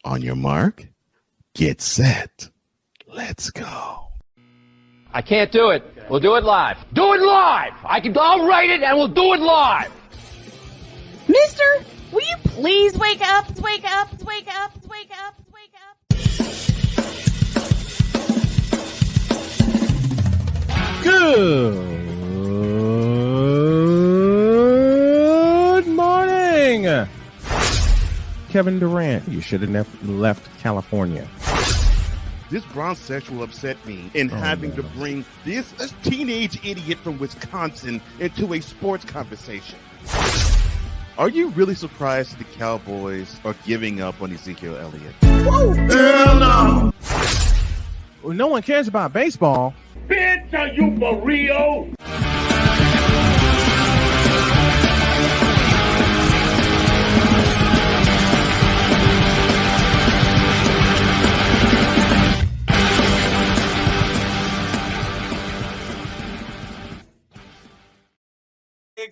On your mark, get set. Let's go. I can't do it. We'll do it live. Do it live! I'll write it and we'll do it live! Mister, will you please wake up, wake up, wake up, wake up, wake up? Good morning, Kevin Durant. You should have left California. This bronsexual upset me in having to bring this teenage idiot from Wisconsin into a sports conversation. Are you really surprised the Cowboys are giving up on Ezekiel Elliott? Whoa. Hell no! Well, no one cares about baseball. Bitch, are you for real?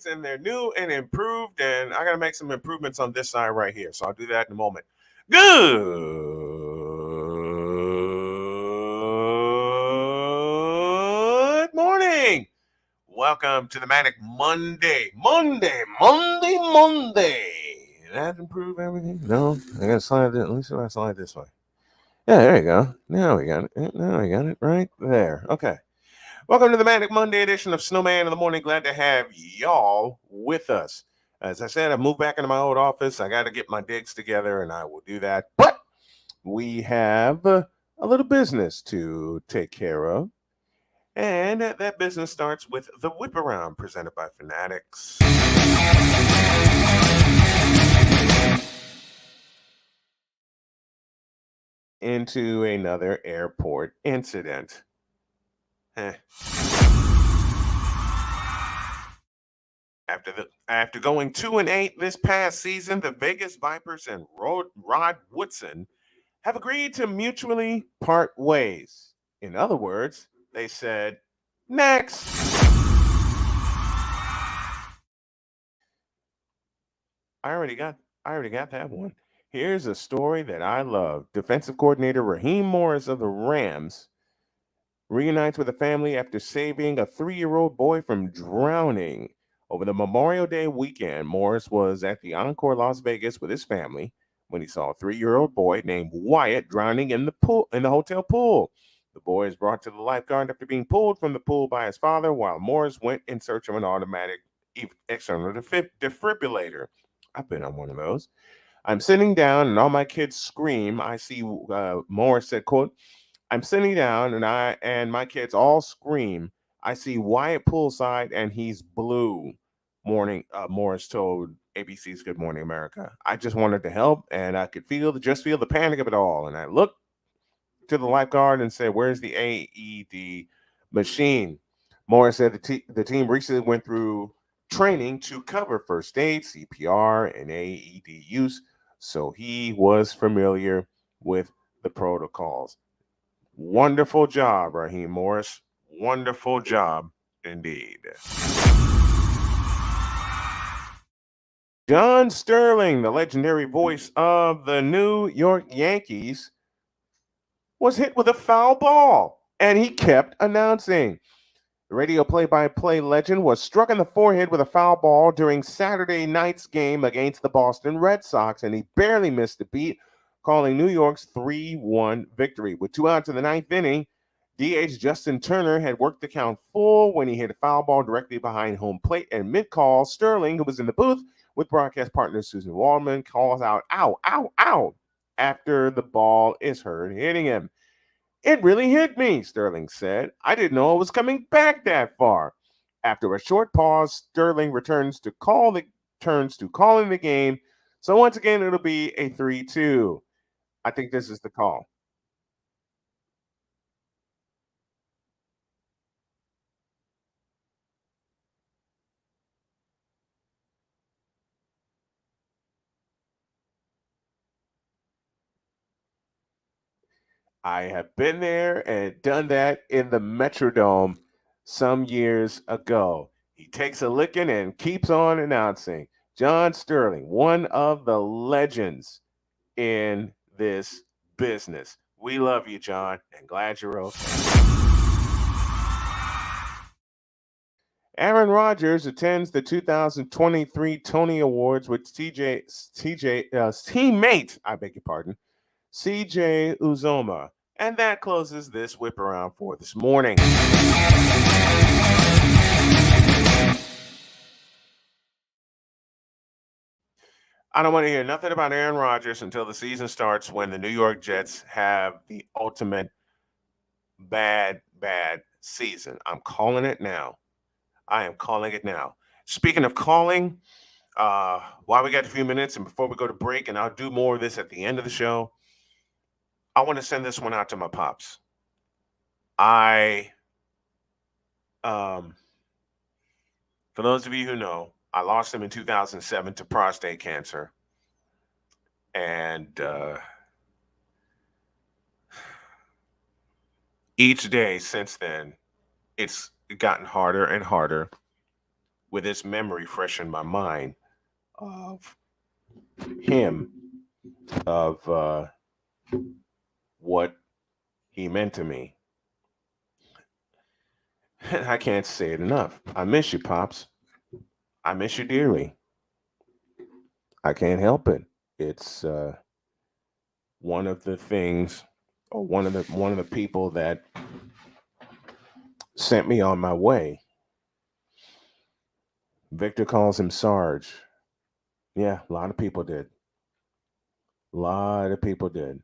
And they're new and improved, and I gotta make some improvements on this side right here, so I'll do that in a moment. Good morning. Welcome to the Manic Monday. That improve everything? No, I gotta slide it. At least if I slide this way. Yeah, there you go. Now we got it. Now I got it right there. Okay. Welcome to the Manic Monday edition of Snowman in the Morning. Glad to have y'all with us. As I said, I moved back into my old office. I got to get my digs together, and I will do that. But we have a little business to take care of. And that business starts with the Whip Around, presented by Fanatics. Into another airport incident. After going 2-8 this past season, the Vegas Vipers and Rod Woodson have agreed to mutually part ways. In other words, they said, next. I already got that one. Here's a story that I love. Defensive coordinator Raheem Morris of the Rams reunites with a family after saving a 3-year-old boy from drowning. Over the Memorial Day weekend, Morris was at the Encore Las Vegas with his family when he saw a 3-year-old boy named Wyatt drowning in the hotel pool. The boy is brought to the lifeguard after being pulled from the pool by his father, while Morris went in search of an automatic external defibrillator. I've been on one of those. I'm sitting down and all my kids scream. I see Morris said, quote, I'm sitting down and my kids all scream. I see Wyatt poolside and he's blue. Morris told ABC's Good Morning America. I just wanted to help and I could feel the panic of it all. And I looked to the lifeguard and said, where's the AED machine? Morris said the team recently went through training to cover first aid, CPR, and AED use. So he was familiar with the protocols. Wonderful job, Raheem Morris. Wonderful job indeed. John Sterling, the legendary voice of the New York Yankees, was hit with a foul ball, and he kept announcing. The radio play-by-play legend was struck in the forehead with a foul ball during Saturday night's game against the Boston Red Sox, and he barely missed the beat, calling New York's 3-1 victory. With 2 outs in the 9th inning, DH Justin Turner had worked the count full when he hit a foul ball directly behind home plate, and mid-call, Sterling, who was in the booth with broadcast partner Susan Waldman, calls out, ow, ow, ow, after the ball is heard hitting him. It really hit me, Sterling said. I didn't know it was coming back that far. After a short pause, Sterling turns to calling the game. So once again, it'll be a 3-2. I think this is the call. I have been there and done that in the Metrodome some years ago. He takes a licking and keeps on announcing. John Sterling, one of the legends in this business. We love you, John, and glad you're okay. Aaron Rodgers attends the 2023 Tony Awards with teammate, I beg your pardon, CJ Uzoma. And that closes this whip around for this morning. I don't want to hear nothing about Aaron Rodgers until the season starts, when the New York Jets have the ultimate bad season. I'm calling it now. I am calling it now. Speaking of calling, while we got a few minutes and before we go to break, and I'll do more of this at the end of the show, I want to send this one out to my pops. For those of you who know, I lost him in 2007 to prostate cancer. And each day since then, it's gotten harder and harder with his memory fresh in my mind of him, of what he meant to me. And I can't say it enough. I miss you, Pops. I miss you dearly. I can't help it. It's one of the things, or one of the people that sent me on my way. Victor calls him Sarge. Yeah, a lot of people did. A lot of people did.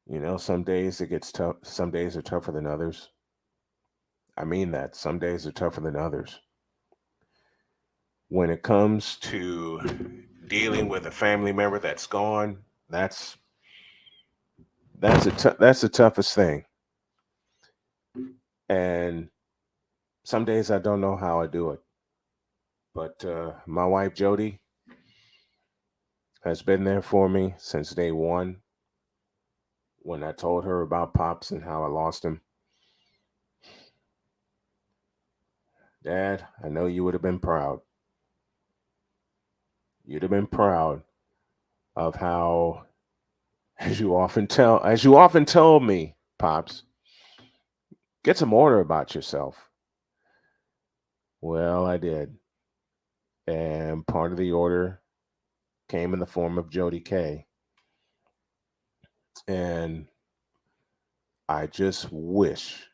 You know, some days it gets tough. Some days are tougher than others. I mean that. Some days are tougher than others. When it comes to dealing with a family member that's gone, that's the toughest thing. And some days I don't know how I do it. But my wife Jody has been there for me since day one. When I told her about Pops and how I lost him. Dad, I know you would have been proud. You'd have been proud of how, as you often told me, Pops, get some order about yourself. Well, I did. And part of the order came in the form of Jody K. And I just wish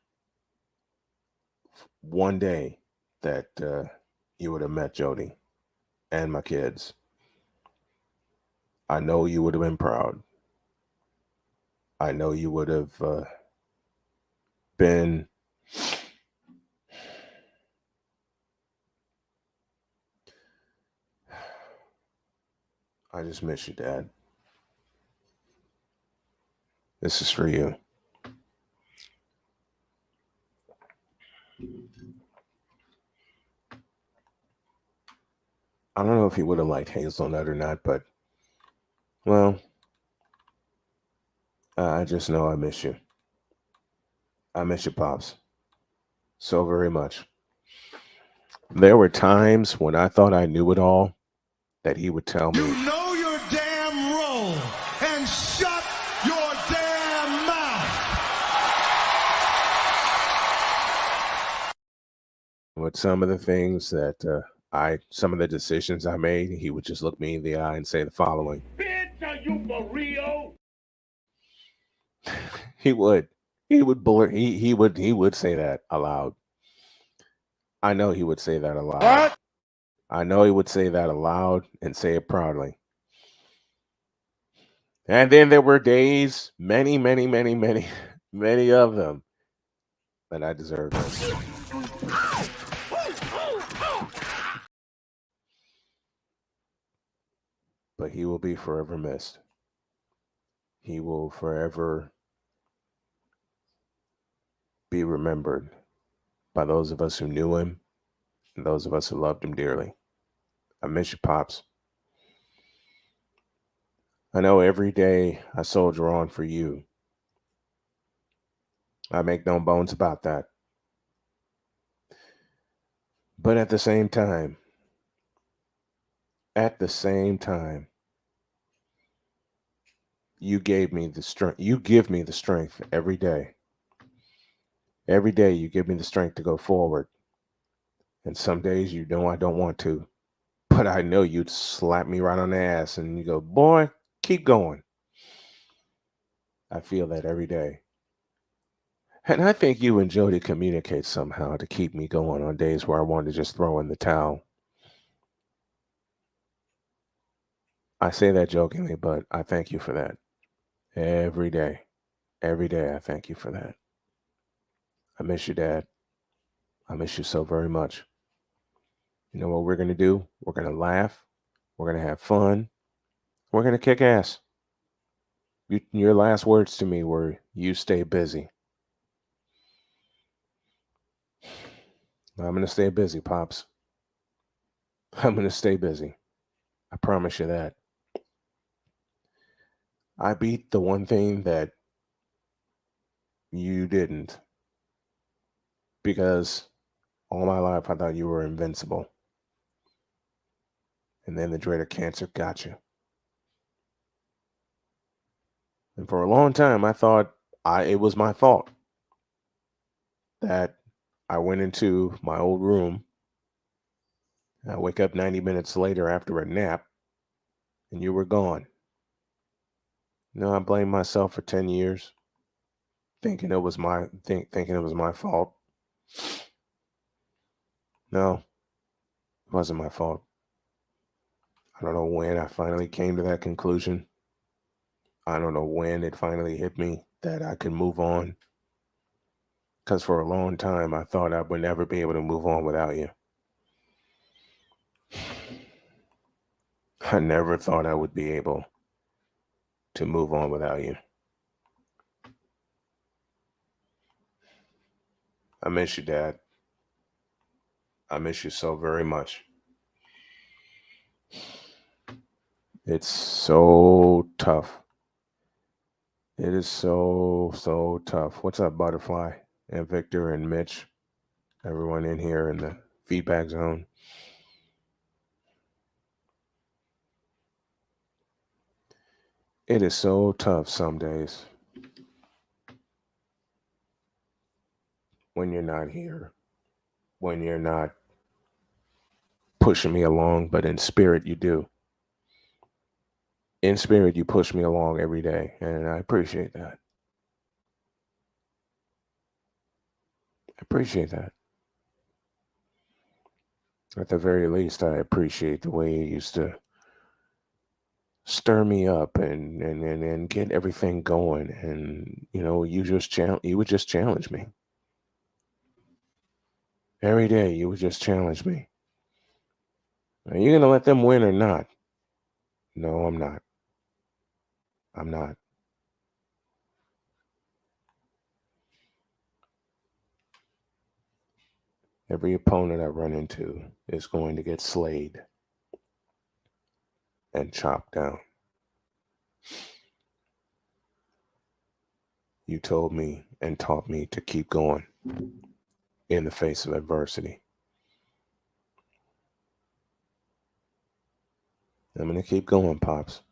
one day that you would have met Jody and my kids. I know you would have been proud. I know you would have been I just miss you, Dad. This is for you. I don't know if he would have liked hazelnut or not, but, well, I just know I miss you. I miss you, Pops, so very much. There were times when I thought I knew it all that he would tell me, "You know your damn role and shut your damn mouth." With some of the things that some of the decisions I made, he would just look me in the eye and say the following. Bitch, are you for real? He would say that aloud. I know he would say that aloud. What? I know he would say that aloud and say it proudly. And then there were days, many of them, that I deserved it. But he will be forever missed. He will forever be remembered by those of us who knew him and those of us who loved him dearly. I miss you, Pops. I know every day I soldier on for you. I make no bones about that. But at the same time, you gave me the strength. You give me the strength every day. Every day you give me the strength to go forward. And some days you know I don't want to. But I know you'd slap me right on the ass and you go, boy, keep going. I feel that every day. And I think you and Jody communicate somehow to keep me going on days where I want to just throw in the towel. I say that jokingly, but I thank you for that. Every day. Every day I thank you for that. I miss you, Dad. I miss you so very much. You know what we're going to do? We're going to laugh. We're going to have fun. We're going to kick ass. Your last words to me were, you stay busy. I'm going to stay busy, Pops. I'm going to stay busy. I promise you that. I beat the one thing that you didn't, because all my life I thought you were invincible. And then the dread of cancer got you. And for a long time, I thought it was my fault that I went into my old room. I wake up 90 minutes later after a nap, and you were gone. No, I blamed myself for 10 years, thinking it was my fault. No, it wasn't my fault. I don't know when I finally came to that conclusion. I don't know when it finally hit me that I could move on. Because for a long time, I thought I would never be able to move on without you. I never thought I would be able to move on without you. I miss you, Dad. I miss you so very much. It's so tough. It is so tough. What's up, Butterfly and Victor and Mitch? Everyone in here in the feedback zone. It is so tough some days when you're not here, when you're not pushing me along, but in spirit you do. In spirit, you push me along every day, and I appreciate that. I appreciate that. At the very least, I appreciate the way you used to stir me up and get everything going, and you would just challenge me every day. You would just challenge me. Are you gonna let them win or not? No, I'm not. I'm not. Every opponent I run into is going to get slayed and chopped down. You told me and taught me to keep going in the face of adversity. I'm going to keep going, Pops.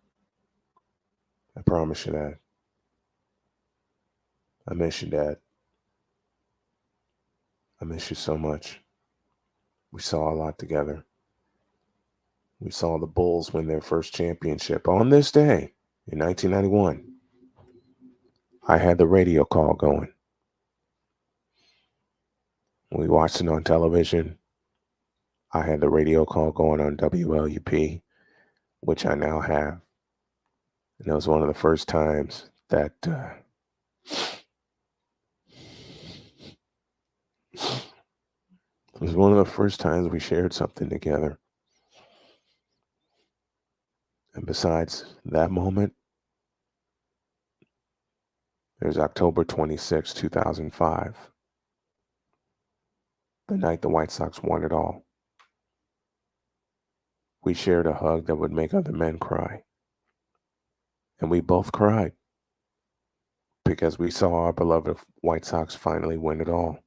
I promise you that. I miss you, Dad. I miss you so much. We saw a lot together. We saw the Bulls win their first championship on this day in 1991. I had the radio call going. We watched it on television. I had the radio call going on WLUP, which I now have. And that was one of the first times that it was one of the first times we shared something together. And besides that moment, there's October 26, 2005, the night the White Sox won it all. We shared a hug that would make other men cry. And we both cried because we saw our beloved White Sox finally win it all.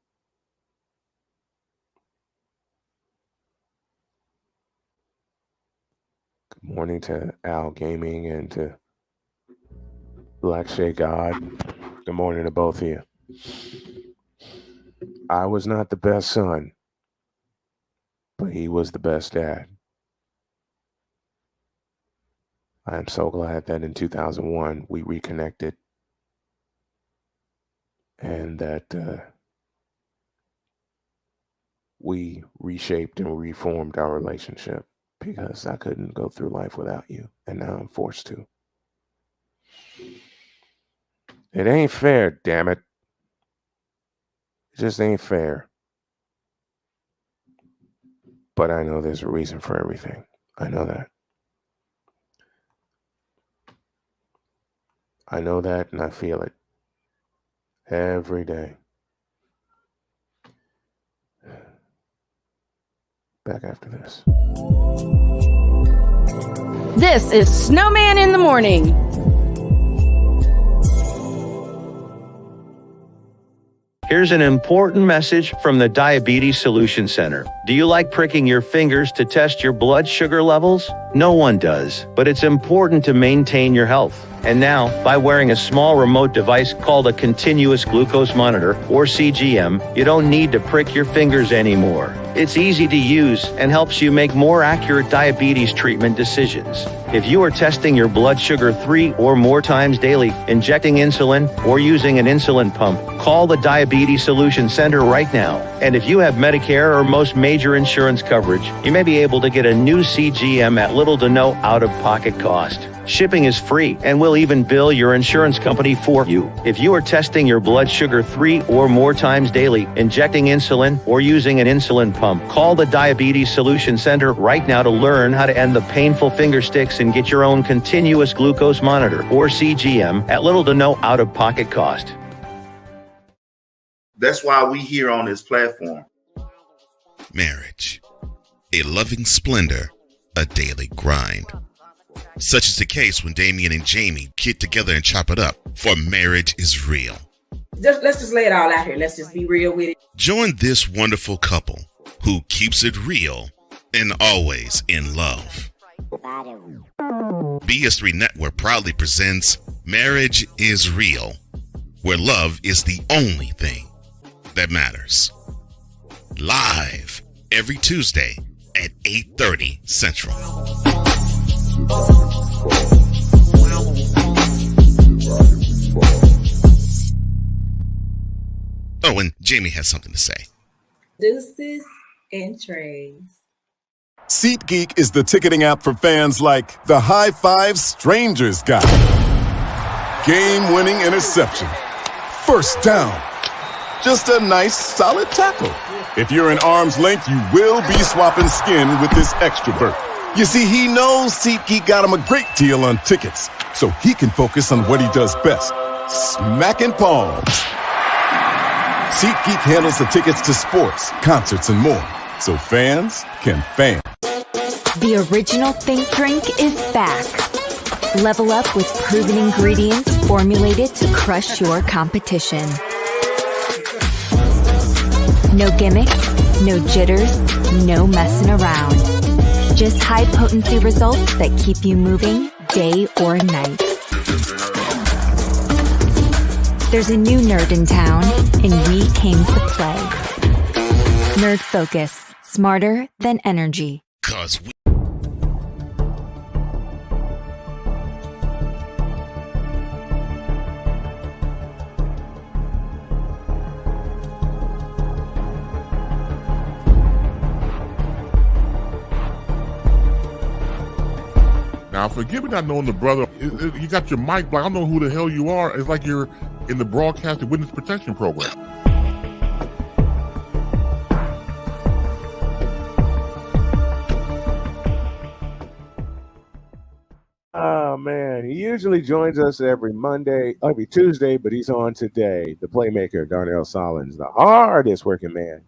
morning to Al Gaming and to Black Shay God. Good morning to both of you. I was not the best son, but he was the best dad. I am so glad that in 2001 we reconnected and that we reshaped and reformed our relationship, because I couldn't go through life without you, and now I'm forced to. It ain't fair, damn it. It just ain't fair. But I know there's a reason for everything. I know that. I know that, and I feel it every day. Back after this. This is Snowman in the Morning. Here's an important message from the Diabetes Solution Center. Do you like pricking your fingers to test your blood sugar levels? No one does, but it's important to maintain your health. And now, by wearing a small remote device called a continuous glucose monitor, or CGM, you don't need to prick your fingers anymore. It's easy to use and helps you make more accurate diabetes treatment decisions. If you are testing your blood sugar 3 or more times daily, injecting insulin, or using an insulin pump, call the Diabetes Solution Center right now. And if you have Medicare or most major insurance coverage, you may be able to get a new CGM at little to no out-of-pocket cost. Shipping is free, and we'll even bill your insurance company for you. If you are testing your blood sugar 3 or more times daily, injecting insulin, or using an insulin pump, call the Diabetes Solution Center right now to learn how to end the painful finger sticks and get your own continuous glucose monitor, or CGM, at little to no out-of-pocket cost. That's why we here on this platform. Marriage, a loving splendor, a daily grind. Such is the case when Damien and Jamie get together and chop it up, for marriage is real. Let's just lay it all out here. Let's just be real with it. Join this wonderful couple who keeps it real and always in love. BS3 Network proudly presents Marriage is Real, where love is the only thing that matters. Live every Tuesday at 8:30 Central. Oh, and Jamie has something to say. Deuces and trays. SeatGeek is the ticketing app for fans like the high five strangers got, game-winning interception, first down, just a nice solid tackle. If you're in arm's length, you will be swapping skin with this extrovert. You see, he knows SeatGeek got him a great deal on tickets, so he can focus on what he does best, smacking palms. SeatGeek handles the tickets to sports, concerts, and more, so fans can fan. The original Think drink is back. Level up with proven ingredients formulated to crush your competition. No gimmicks, no jitters, no messing around. Just high-potency results that keep you moving day or night. There's a new nerd in town, and we came to play. Nerd Focus. Smarter than energy. 'Cause we... Now, forgive me not knowing the brother. You got your mic blocked. I don't know who the hell you are. It's like you're in the broadcasting witness protection program. Oh, man. He usually joins us every Tuesday, but he's on today. The playmaker, Darnell Sollins, the hardest working man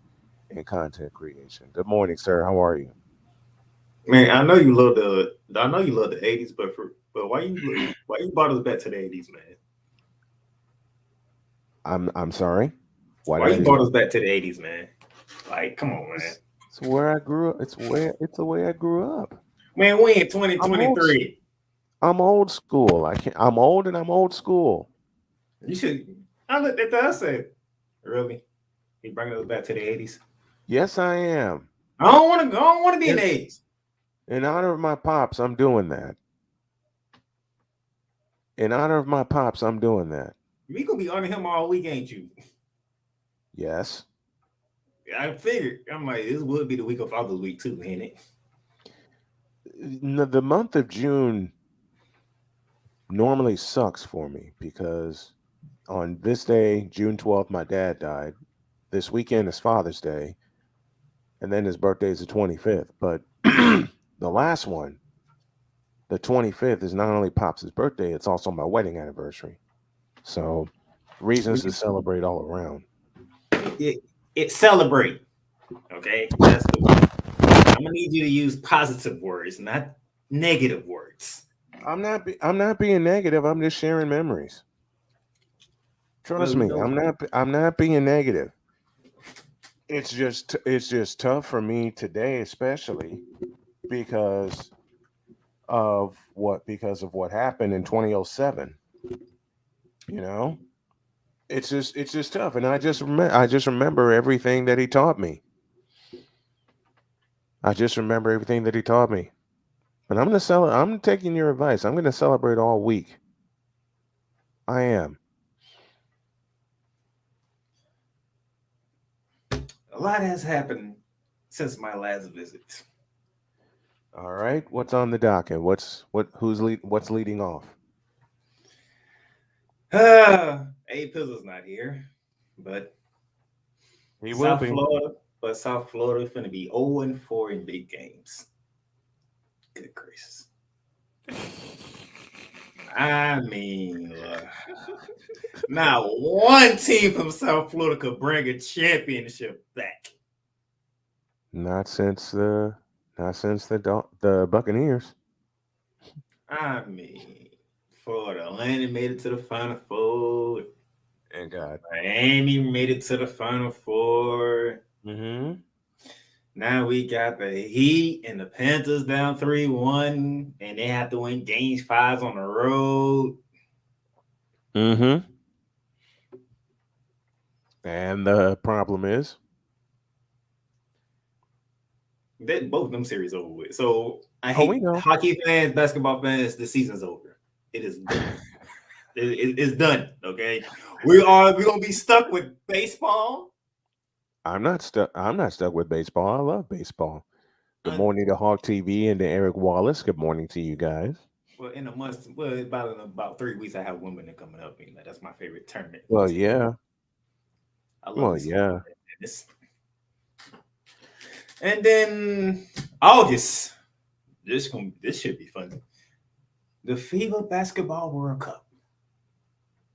in content creation. Good morning, sir. How are you? Man, I know you love the 80s, but why you brought us back to the 80s, man? I'm sorry. Why you brought us back to the 80s, man? Like, come on, man. It's where I grew up. It's the way I grew up. Man, we in I'm old. 2023. I'm old school. I'm old and I'm old school. You should. I looked at that. I said, really? He bringing us back to the 80s? Yes, I am. I don't want to be in the 80s. In honor of my pops, I'm doing that. In honor of my pops, I'm doing that. We gonna be honoring him all week, ain't you? Yes. I figured. I'm like, this would be the week of Father's Week too, ain't it? The month of June normally sucks for me because on this day, June 12th, my dad died. This weekend is Father's Day, and then his birthday is the 25th. But the last one, the 25th, is not only Pops' birthday, it's also my wedding anniversary. So, reasons to celebrate all around. It celebrate. Okay, that's the word. I'm gonna need you to use positive words, not negative words. I'm not being negative. I'm just sharing memories. Trust me, I'm not being negative. It's just tough for me today, especially because of what happened in 2007. You know, it's just tough, and I just remember everything that he taught me. I just remember everything that he taught me, and I'm taking your advice. I'm gonna celebrate all week. I am. A lot has happened since my last visit. All right, what's on the docket? What's leading off? A Pizzle's not here, but He will be. South Florida finna be 0-4 in big games. Good gracious. I mean, not one team from South Florida could bring a championship back. Not since the Buccaneers. I mean, Florida Atlantic made it to the Final Four. Thank God. Miami made it to the Final Four. Mm-hmm. Now we got the Heat and the Panthers down 3-1, and they have to win games 5 on the road. Mm-hmm. And the problem is that both of them series over with. So I we hate know. hockey fans, basketball fans. The season's over. It is done. It's done. Okay, we're gonna be stuck with baseball. I'm not stuck with baseball. I love baseball. Good morning to Hawk TV and to Eric Wallace. Good morning to you guys. Well, in about 3 weeks, I have Wimbledon coming up. And that's my favorite tournament. Well, yeah. I love well, yeah. And then August, this should be fun. The FIBA Basketball World Cup.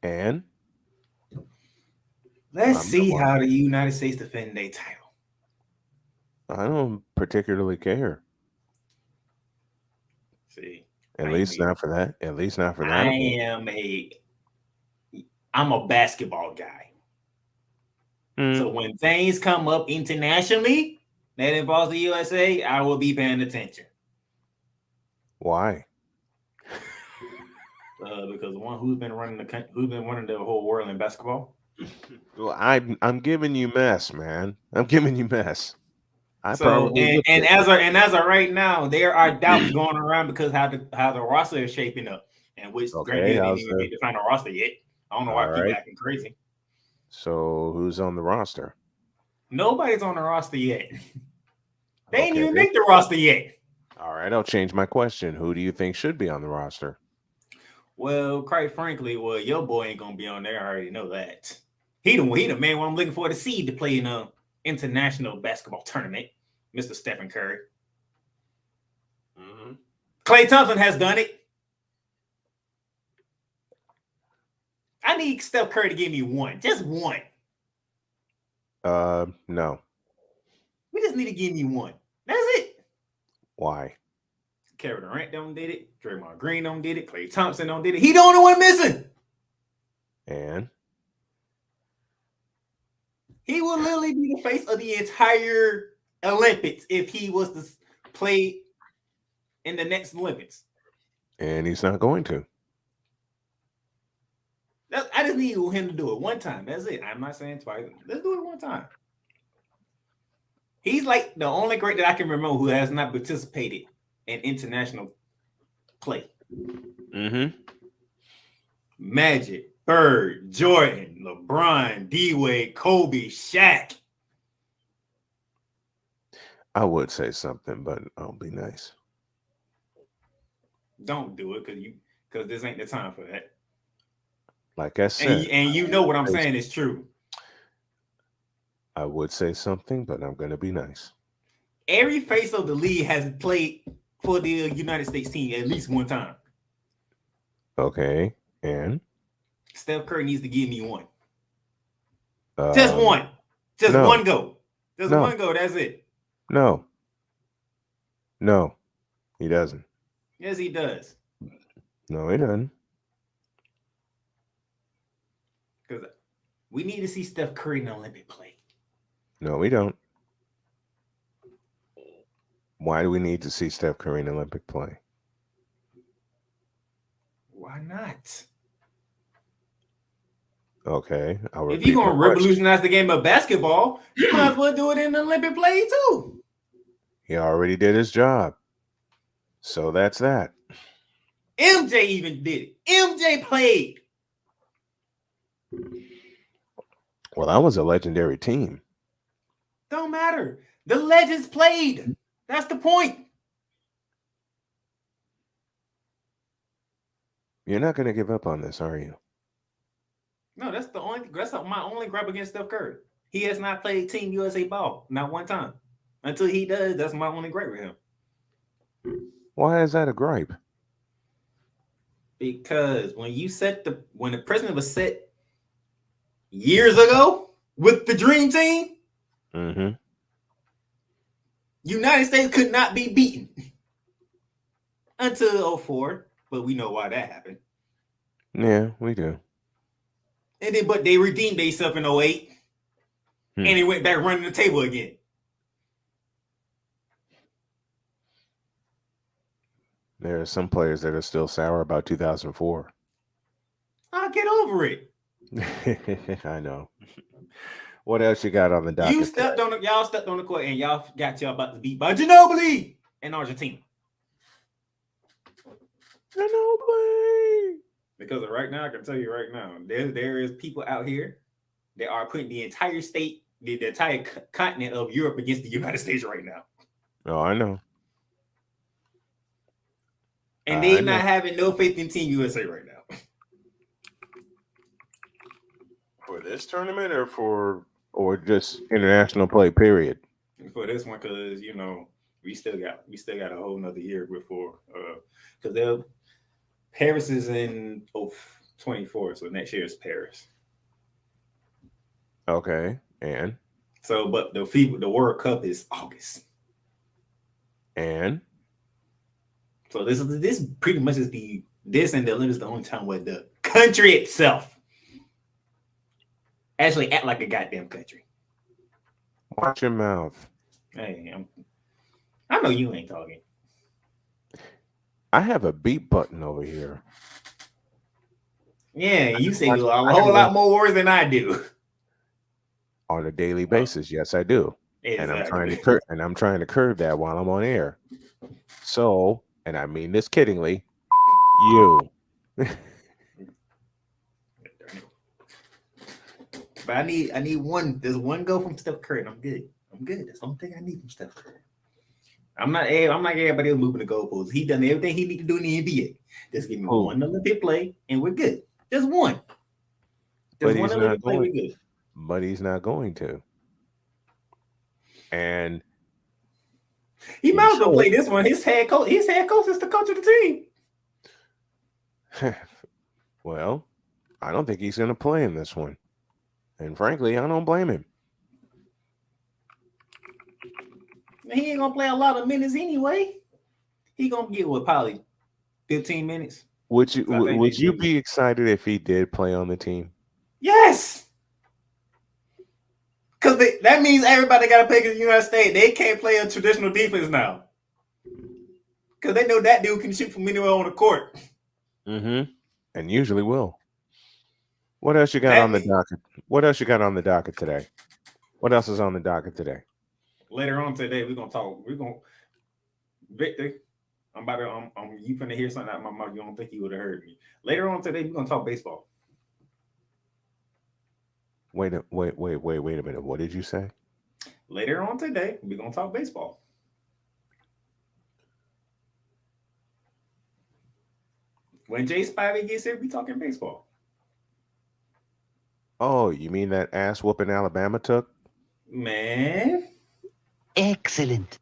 And let's see how the United States defend their title. I don't particularly care. See, at least not for that. I'm a basketball guy. So when things come up internationally that involves the USA, I will be paying attention. Why? Because one who's been running the whole world in basketball. Well, I'm giving you mess, man. I'm giving you mess. As of right now, there are doubts going around because how the roster is shaping up, and which granted they didn't even define a roster yet. I don't know why people acting crazy. So who's on the roster? Nobody's on the roster yet. They ain't even make the roster yet. All right, I'll change my question. Who do you think should be on the roster? Well, quite frankly, your boy ain't gonna be on there. I already know that. He the man what I'm looking for to see to play in a international basketball tournament, Mr. Stephen Curry. Mm-hmm. Klay Thompson has done it. I need Steph Curry to give me one. Just one. No. We just need to give me one. That's it. Why? Kevin Durant don't did it. Draymond Green don't did it. Klay Thompson don't did it. He the only one missing. And? He will literally be the face of the entire Olympics if he was to play in the next Olympics. And he's not going to. I just need him to do it one time. That's it. I'm not saying twice. Let's do it one time. He's like the only great that I can remember who has not participated in international play. Mm-hmm. Magic, Bird, Jordan, LeBron, D-Wade, Kobe, Shaq. I would say something, but I'll be nice. Don't do it because this ain't the time for that. Like I said, and you know what I'm saying is true. I would say something, but I'm going to be nice. Every face of the league has played for the United States team at least one time. Okay, and? Steph Curry needs to give me one. Just one. Just no. one go. Just no. one go. That's it. No. No, he doesn't. Yes, he does. No, he doesn't. Because we need to see Steph Curry in the Olympic play. No, we don't. Why do we need to see Steph Curry in the Olympic play? Why not? Okay. If you're going to revolutionize the game of basketball, you might as well do it in the Olympic play too. He already did his job. So that's that. MJ even did it. MJ played. Well, that was a legendary team. Don't matter. The legends played. That's the point. You're not going to give up on this, are you? No, that's my only gripe against Steph Curry. He has not played Team USA ball, not one time. Until he does, that's my only gripe with him. Why is that a gripe? Because when the president was set years ago with the Dream Team, mm-hmm. United States could not be beaten until 2004, but we know why that happened. Yeah, we do. And then, but they redeemed themselves in 2008, and they went back running the table again. There are some players that are still sour about 2004. I'll get over it. I know. What else you got on the docket? Y'all stepped on the court, and y'all about to beat by Ginobili in Argentina. Ginobili. Because right now, I can tell you right now, there is people out here that are putting the entire state, the entire continent of Europe against the United States right now. Oh, I know. And they're not having no faith in Team USA right now. For this tournament or just international play, period? For this one, because we still got a whole nother year before because Paris is in 24, so next year is Paris. Okay, and so but the World Cup is August. And so this pretty much is this and the Olympics is the only time where the country itself actually act like a goddamn country. Watch your mouth. Hey, I know you ain't talking. I have a beep button over here. Yeah, you say a whole lot more words than I do. On a daily basis, yes, I do. Exactly. And I'm trying to curb that while I'm on air. So, and I mean this kiddingly, you. But I need one. There's one go from Steph Curry, and I'm good. That's the only thing I need from Steph Curry. I'm not everybody else moving the goalposts. He done everything he need to do in the NBA. Just give me one Olympic play, and we're good. Just one. Just one Olympic play, we're good. But he's not going to. And he might as well play this one. His head coach is the coach of the team. Well, I don't think he's going to play in this one. And frankly, I don't blame him. He ain't gonna play a lot of minutes anyway. He gonna get probably 15 minutes. Would you be excited if he did play on the team? Yes, because that means everybody got to play against the United States. They can't play a traditional defense now. Because they know that dude can shoot from anywhere on the court. Mm-hmm. And usually will. What else you got on the docket? What else you got on the docket today? What else is on the docket today? Later on today, we're gonna talk. Victor, I'm about to. You finna hear something out of my mouth. You don't think you would have heard me. Later on today, we're gonna talk baseball. Wait a minute. What did you say? Later on today, we're gonna talk baseball. When Jay Spivey gets here, we talking baseball. Oh, you mean that ass whooping Alabama took? Man. Excellent.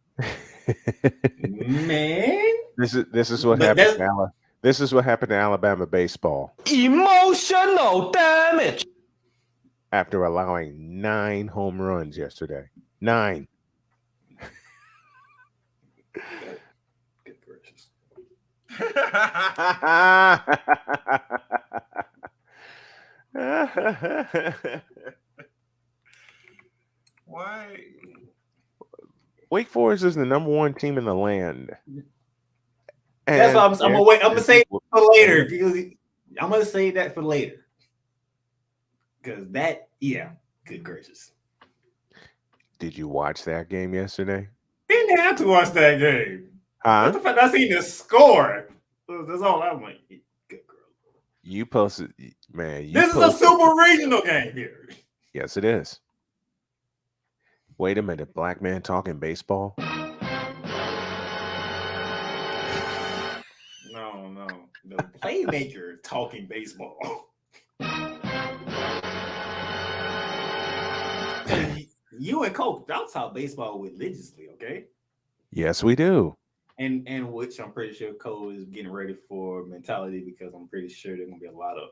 Man. This is what happened to This is what happened to Alabama baseball. Emotional damage. After allowing 9 home runs yesterday. 9. Good gracious. Why? Wake Forest is the number 1 team in the land. That's why I'm gonna wait. I'm gonna say for later. I'm gonna say that for later. Because good gracious. Did you watch that game yesterday? Didn't have to watch that game. Huh? That's the fact I seen the score. That's all I'm like. Good girl. You posted, man. This is a super regional game here. Yes, it is. Wait a minute, black man talking baseball? No. The playmaker talking baseball. You and Cole, that's how baseball religiously, okay? Yes, we do. And which I'm pretty sure Cole is getting ready for mentality because I'm pretty sure there's gonna be a lot of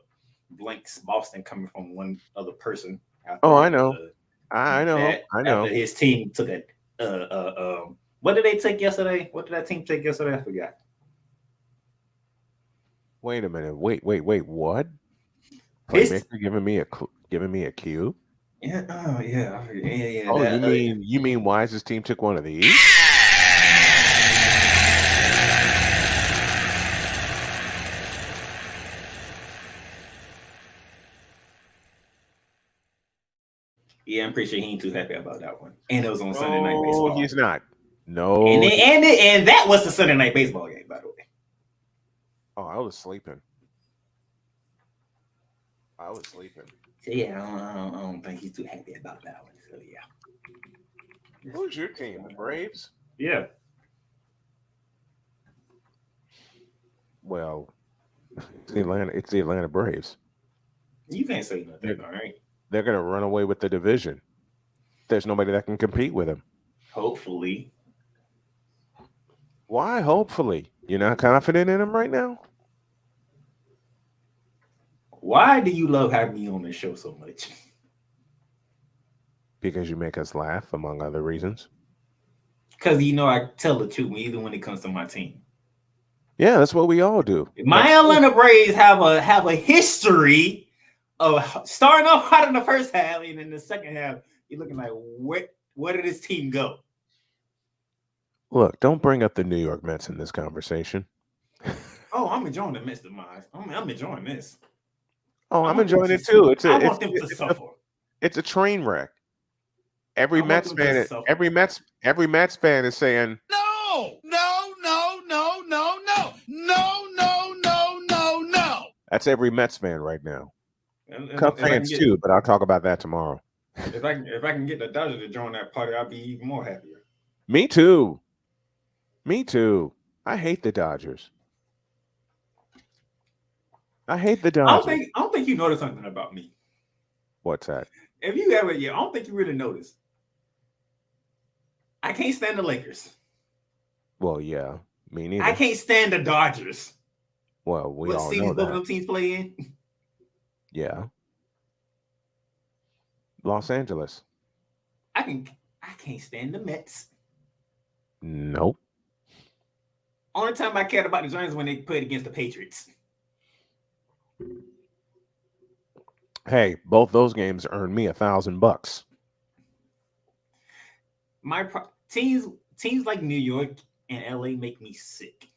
blanks Boston coming from one other person. Oh, I know. I know. After his team took it. What did they take yesterday? What did that team take yesterday? I forgot. Wait a minute. Wait. What? Playmaker giving me a cue? Yeah. Oh, yeah. Yeah. Oh, you mean Wise's team took one of these? Yeah, I'm pretty sure he ain't too happy about that one. And it was on Sunday Night Baseball. No, he's not. No. And that was the Sunday Night Baseball game, by the way. Oh, I was sleeping. So yeah, I don't think he's too happy about that one. So yeah. Who's your team? The Braves? Yeah. Well, it's the Atlanta Braves. You can't say nothing, all right? They're going to run away with the division. There's nobody that can compete with them. Hopefully. Why? Hopefully. You're not confident in them right now? Why do you love having me on this show so much? Because you make us laugh, among other reasons. Because I tell the truth, even when it comes to my team. Yeah, that's what we all do. My Atlanta Braves have a history of starting off hot in the first half, and in the second half, you're looking like, where did this team go? Look, don't bring up the New York Mets in this conversation. Oh, I'm enjoying the Mets demise. I'm enjoying this. Oh, I'm enjoying it too. I want them to suffer. It's a train wreck. Every Mets fan is saying No. That's every Mets fan right now. Cub fans too, but I'll talk about that tomorrow. If I can get the Dodgers to join that party, I'll be even more happier. Me too. I hate the Dodgers. I don't think you noticed something about me. What's that? If you ever, I don't think you really noticed. I can't stand the Lakers. Well, yeah, me neither. I can't stand the Dodgers. Well, we all know both of them teams play in? Yeah. Los Angeles. I can't stand the Mets. Nope. Only time I cared about the Giants when they played against the Patriots. Hey, both those games earned me $1,000. My teams like New York and LA make me sick.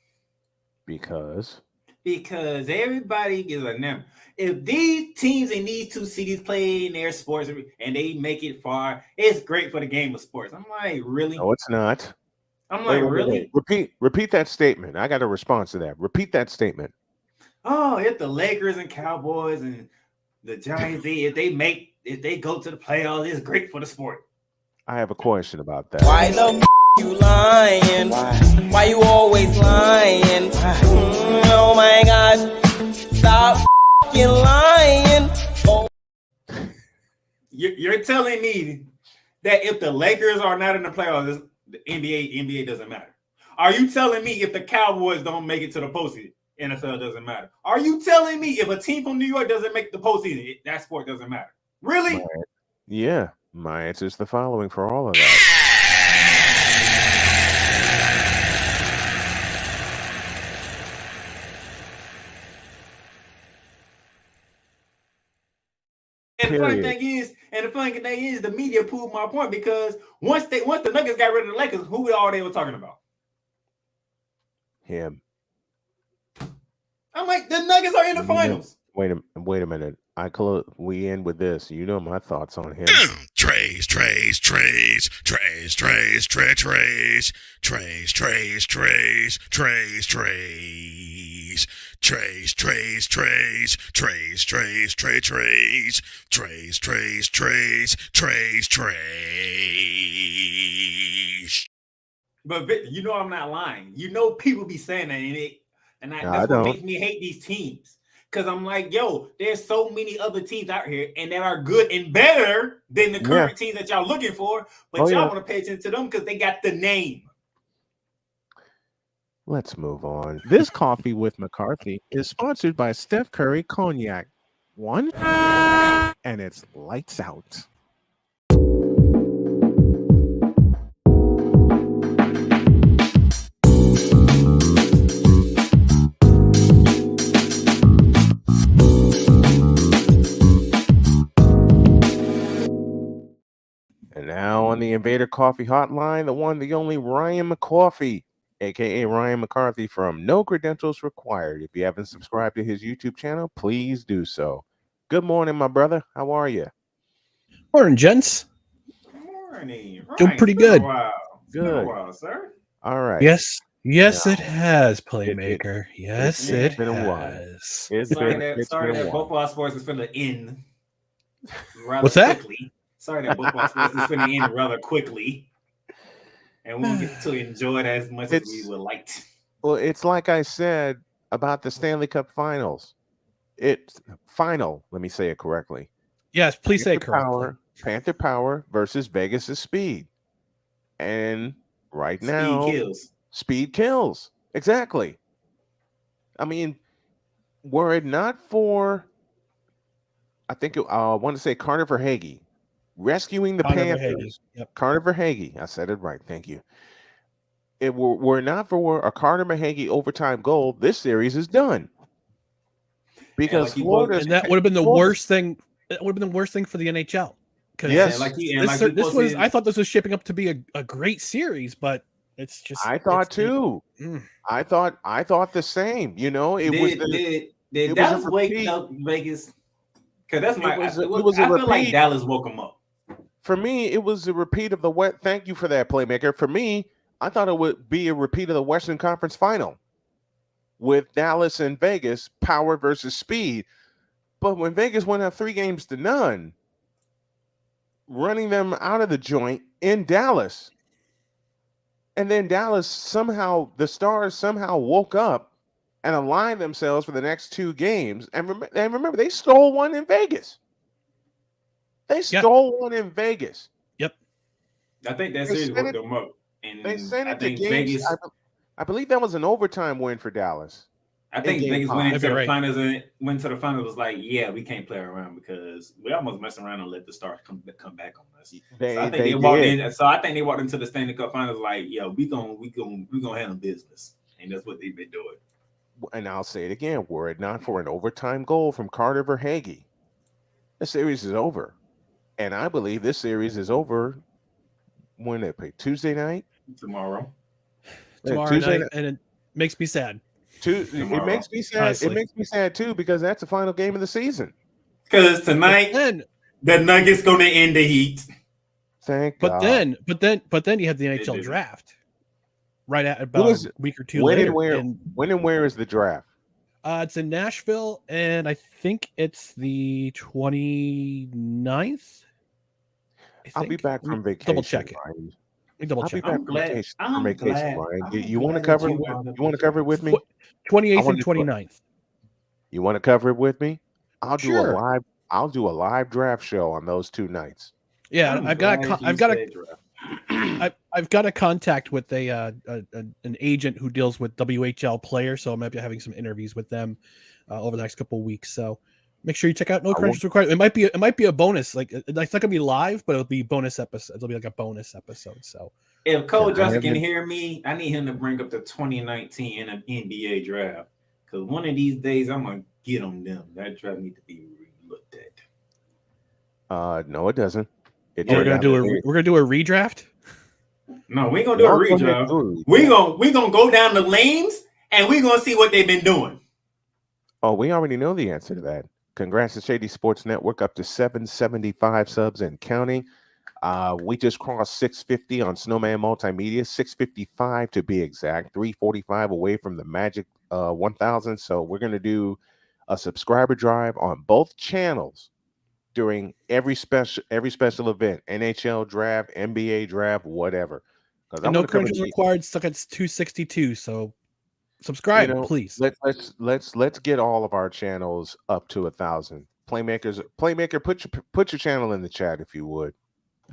Because everybody is a number. If these teams in these two cities play in their sports and they make it far, it's great for the game of sports. I'm like, really? no, it's not. I'm like, really? Repeat that statement. I got a response to that. Repeat that statement. Oh, if the Lakers and Cowboys and the Giants, if they go to the playoffs, it's great for the sport. I have a question about that. Why the you lying? Why you always lying? Oh my God! Stop lying! Oh. You're telling me that if the Lakers are not in the playoffs, the NBA doesn't matter. Are you telling me if the Cowboys don't make it to the postseason, NFL doesn't matter? Are you telling me if a team from New York doesn't make the postseason, that sport doesn't matter? Really? Yeah, my answer is the following for all of that. And the funny thing is, the media proved my point because once the Nuggets got rid of the Lakers, who all they were talking about? Him. I'm like, the Nuggets are in the finals. Wait a minute. We end with this. You know my thoughts on him. Trays. But you know I'm not lying. You know people be saying that, and that's what makes me hate these teams. Because I'm like, yo, there's so many other teams out here and that are good and better than the current teams that y'all looking for, but y'all want to pay attention to them because they got the name. Let's move on. This coffee with McCarthy is sponsored by Steph Curry Cognac. One, and it's lights out. And now on the Invader Coffee Hotline, the one, the only Ryan McCoffee, aka Ryan McCarthy from No Credentials Required. If you haven't subscribed to his YouTube channel, please do so. Good morning, my brother. How are you? Morning, gents. Morning. Doing pretty good. Good. Been a while, sir. All right. Yes, it has, Playmaker. Yes, it been has. a while. Sorry that both our sports is finna end rather What's that? quickly. Sorry that both our sports is finna end rather quickly. And we won't get to enjoy it as much as we would like to. Well, it's like I said about the Stanley Cup Finals. It's final. Let me say it correctly. Yes, please say it correctly. Panther Power versus Vegas' Speed. And right now, Speed kills. Exactly. I mean, were it not for, I want to say Carter Verhaeghe rescuing the Panthers. Carter Verhaeghe. I said it right. Thank you. It were not for a Carter Verhaeghe overtime goal, this series is done. Because Florida, and that would have been the worst thing. It would have been the worst thing for the NHL. Yes, I thought this was shaping up to be a great series, but it's just. I thought too. I thought the same. You know, did Dallas wake up Vegas? Because I feel like Dallas woke them up. For me, it was a repeat of the Thank you for that, Playmaker. For me, I thought it would be a repeat of the Western Conference Final with Dallas and Vegas, power versus speed. But when Vegas went up 3-0, running them out of the joint in Dallas, and then Dallas the Stars somehow woke up and aligned themselves for the next 2 games. And remember, they stole one in Vegas. They stole one in Vegas. Yep. I think that series woke them up. And they sent it to games. Vegas, I believe that was an overtime win for Dallas. I think Vegas went into the finals and went to the finals. Was like, yeah, we can't play around because we almost messed around and let the Stars come back on us. So I think they walked in. So I think they walked into the Stanley Cup Finals like, yo, we gonna handle business, and that's what they've been doing. And I'll say it again: were it not for an overtime goal from Carter Verhaeghe, the series is over. And I believe this series is over when they play Tuesday night. Tomorrow night, and it makes me sad. It makes me sad. Honestly. It makes me sad too because that's the final game of the season. Because tonight the Nuggets going to end the Heat. Thank But God. then you have the NHL draft right at about What is a it? week or two When later. and where? And When and where is the draft? it's in Nashville, and I think it's the 29th. I'll be back from vacation. Double check it. Ryan. Double I'll check. be back from vacation, Ryan. You want to cover it? You want to cover it with me? 28th and 29th. You want to cover it with me? I'll do Sure. I'll do a live draft show on those 2 nights. Yeah, I've got a contact with an agent who deals with WHL players, so I might be having some interviews with them over the next couple of weeks. So make sure you check out No Credentials Required. It might be a bonus, like it's not gonna be live, but it'll be bonus episode. It'll be like a bonus episode. So if Cole Johnson can hear me, I need him to bring up the 2019 NBA draft because one of these days I'm gonna get on them. That draft need to be looked at. No, it doesn't. we're gonna do a redraft. No, we ain't gonna do a redraft. We gonna go down the lanes and we gonna see what they've been doing. Oh, we already know the answer to that. Congrats to Shady Sports Network, up to 775 subs and counting. We just crossed 650 on Snowman Multimedia, 655 to be exact, 345 away from the magic 1000. So we're going to do a subscriber drive on both channels during every special event, NHL draft, NBA draft, whatever. And No Credentials Required stuck at 262. So subscribe, please. Let's get all of our channels up to 1,000. Playmaker, put your channel in the chat if you would.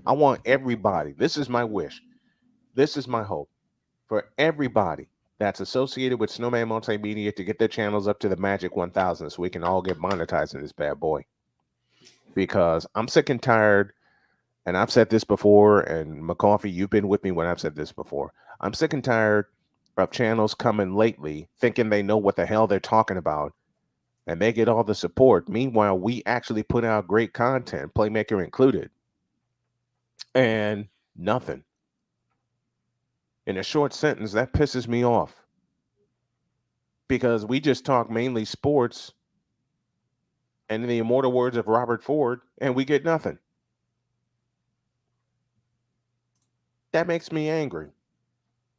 I want everybody. This is my wish. This is my hope for everybody that's associated with Snowman Multimedia to get their channels up to the magic 1,000 so we can all get monetized in this bad boy. Because I'm sick and tired, and I've said this before, and McCoffee, you've been with me when I've said this before. I'm sick and tired of channels coming lately thinking they know what the hell they're talking about, and they get all the support. Meanwhile, we actually put out great content, Playmaker included, and nothing. In a short sentence, that pisses me off because we just talk mainly sports and in the immortal words of Robert Ford, and we get nothing. That makes me angry.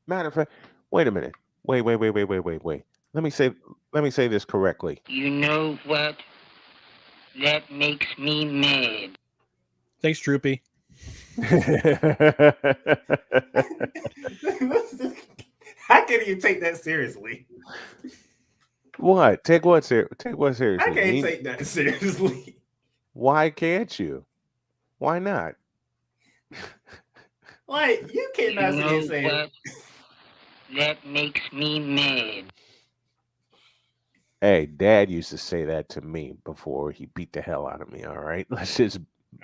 Matter of fact, wait a minute. Wait. Let me say this correctly. You know what? That makes me mad. Thanks, Droopy. How can you take that seriously? What? Take what seriously? I can't take that seriously. Why can't you? Why not? Like, you cannot You sit know here saying what? That makes me mad. Hey, Dad used to say that to me before he beat the hell out of me. All right, let's just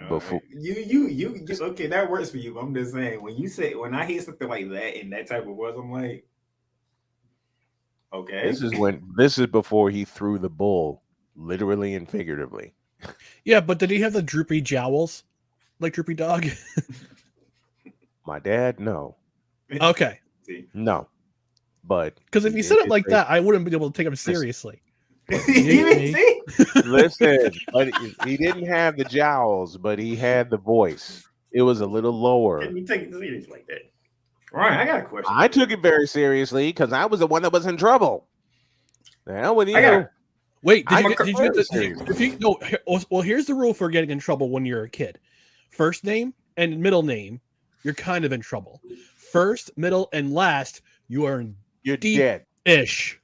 before you okay, that works for you. But I'm just saying when I hear something like that in that type of words, I'm like, okay. This is before he threw the bull, literally and figuratively. Yeah, but did he have the droopy jowls like Droopy Dog? My dad, no. Okay. No. But because if he said it like that, I wouldn't be able to take him seriously. Listen, but he didn't have the jowls, but he had the voice. It was a little lower. Can you take it serious like that? Right, I got a question. I took it very seriously because I was the one that was in trouble. Now, with you. Wait, did you get the, well, here's the rule for getting in trouble when you're a kid. First name and middle name, you're kind of in trouble. First, middle, and last, you're dead. Ish.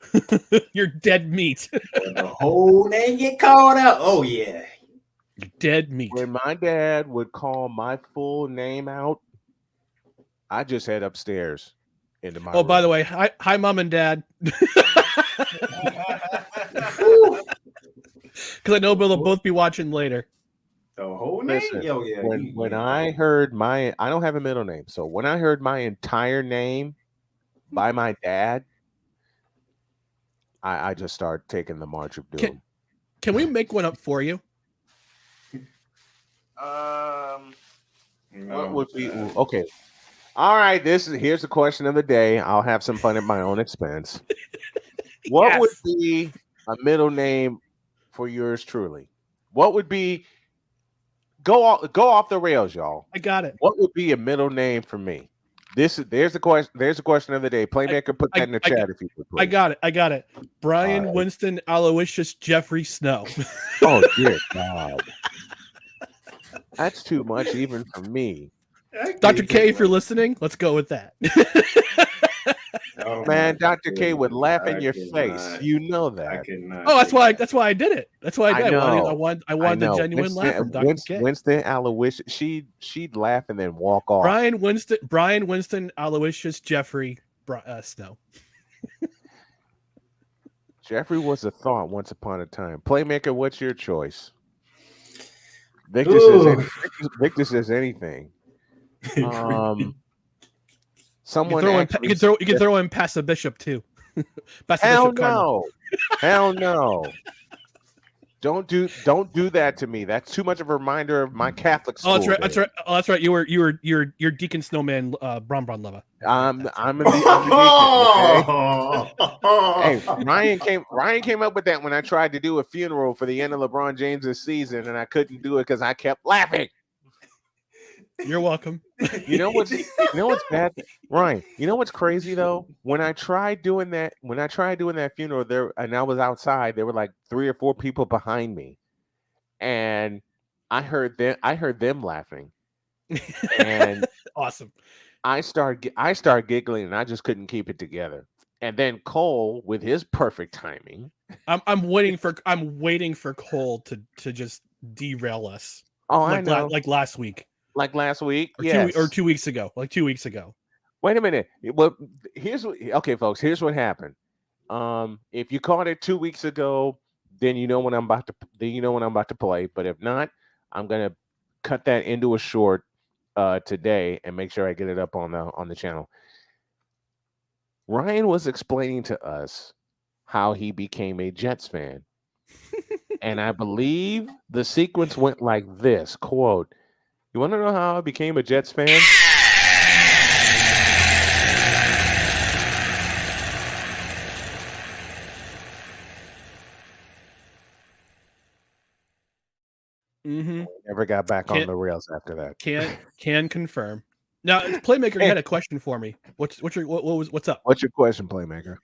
You're dead meat. The whole name get called out. Oh yeah. Dead meat. When my dad would call my full name out, I just head upstairs into my room. By the way, hi Mom and Dad. Because I know they'll both be watching later. The whole name? Listen, when I heard I don't have a middle name. So when I heard my entire name by my dad, I just started taking the march of doom. Can we make one up for you? What would be okay? All right, here's the question of the day. I'll have some fun at my own expense. What would be a middle name for yours truly? What would be go off the rails, y'all? I got it. What would be a middle name for me? There's the question. There's the question of the day. Playmaker, put that in the chat if you would. Please. I got it. Brian Winston Aloysius Jeffrey Snow. Oh dear God, that's too much even for me. Dr. K, if you're listening, let's go with that. Man, Dr. K would laugh in your face. You know that. Oh, that's why I did it. That's why I did. I wanted the genuine Winston, laugh from Dr. K. Winston Aloysius, she'd laugh and then walk off. Brian Winston Aloysius Jeffrey Snow. Jeffrey was a thought once upon a time. Playmaker, what's your choice? Victor says anything. Someone you can throw in Passa Bishop too. Hell no. Hell no. Don't do that to me. That's too much of a reminder of my Catholic school. Oh, that's right. That's right. Oh, that's right. You're Deacon Snowman Bron lover. I'm the deacon. Okay? Hey, Ryan came up with that when I tried to do a funeral for the end of LeBron James's season, and I couldn't do it because I kept laughing. You're welcome. You know what's bad, Ryan? You know what's crazy though? When I tried doing that funeral there, and I was outside, there were like 3 or 4 people behind me, and I heard them laughing, and awesome. I started giggling, and I just couldn't keep it together. And then Cole, with his perfect timing, I'm waiting for Cole to just derail us. Oh, I know. Like last week. Like last week, or 2 weeks ago. Like 2 weeks ago. Wait a minute. Well, okay, folks. Here's what happened. If you caught it 2 weeks ago, then you know when I'm about to play. But if not, I'm gonna cut that into a short today and make sure I get it up on the channel. Ryan was explaining to us how he became a Jets fan, and I believe the sequence went like this: "Quote." You want to know how I became a Jets fan? Mm-hmm. Never got back on the rails after that. Can confirm. Now, Playmaker, you had a question for me. What's up? What's your question, Playmaker?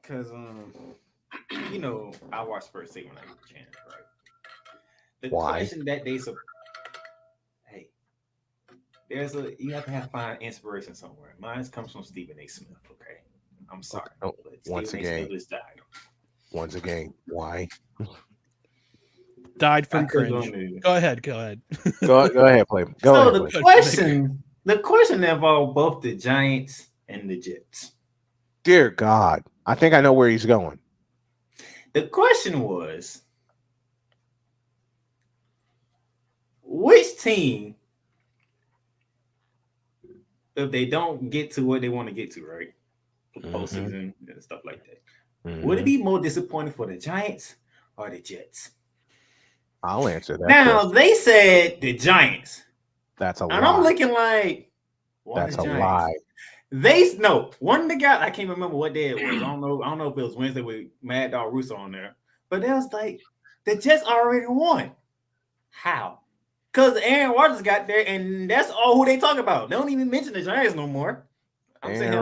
Because I watch first take when I get the chance, right? The question that they you have to find inspiration somewhere. Mine comes from Stephen A. Smith. Okay, I'm sorry. Oh, once again, why? Died from cringe. Go ahead. Go ahead, play. The question involved both the Giants and the Jets. Dear God, I think I know where he's going. The question was, which team, if they don't get to what they want to get to, right? Postseason and stuff like that. Would it be more disappointing for the Giants or the Jets? I'll answer that. Now, they said the Giants. That's a lie. And I'm looking like, that's a lie. One of the guys, I can't remember what day it was. I don't know if it was Wednesday with Mad Dog Russo on there. But they was like, the Jets already won. How? Because Aaron Rodgers got there, and that's all who they talk about. They don't even mention the Giants no more. I'm saying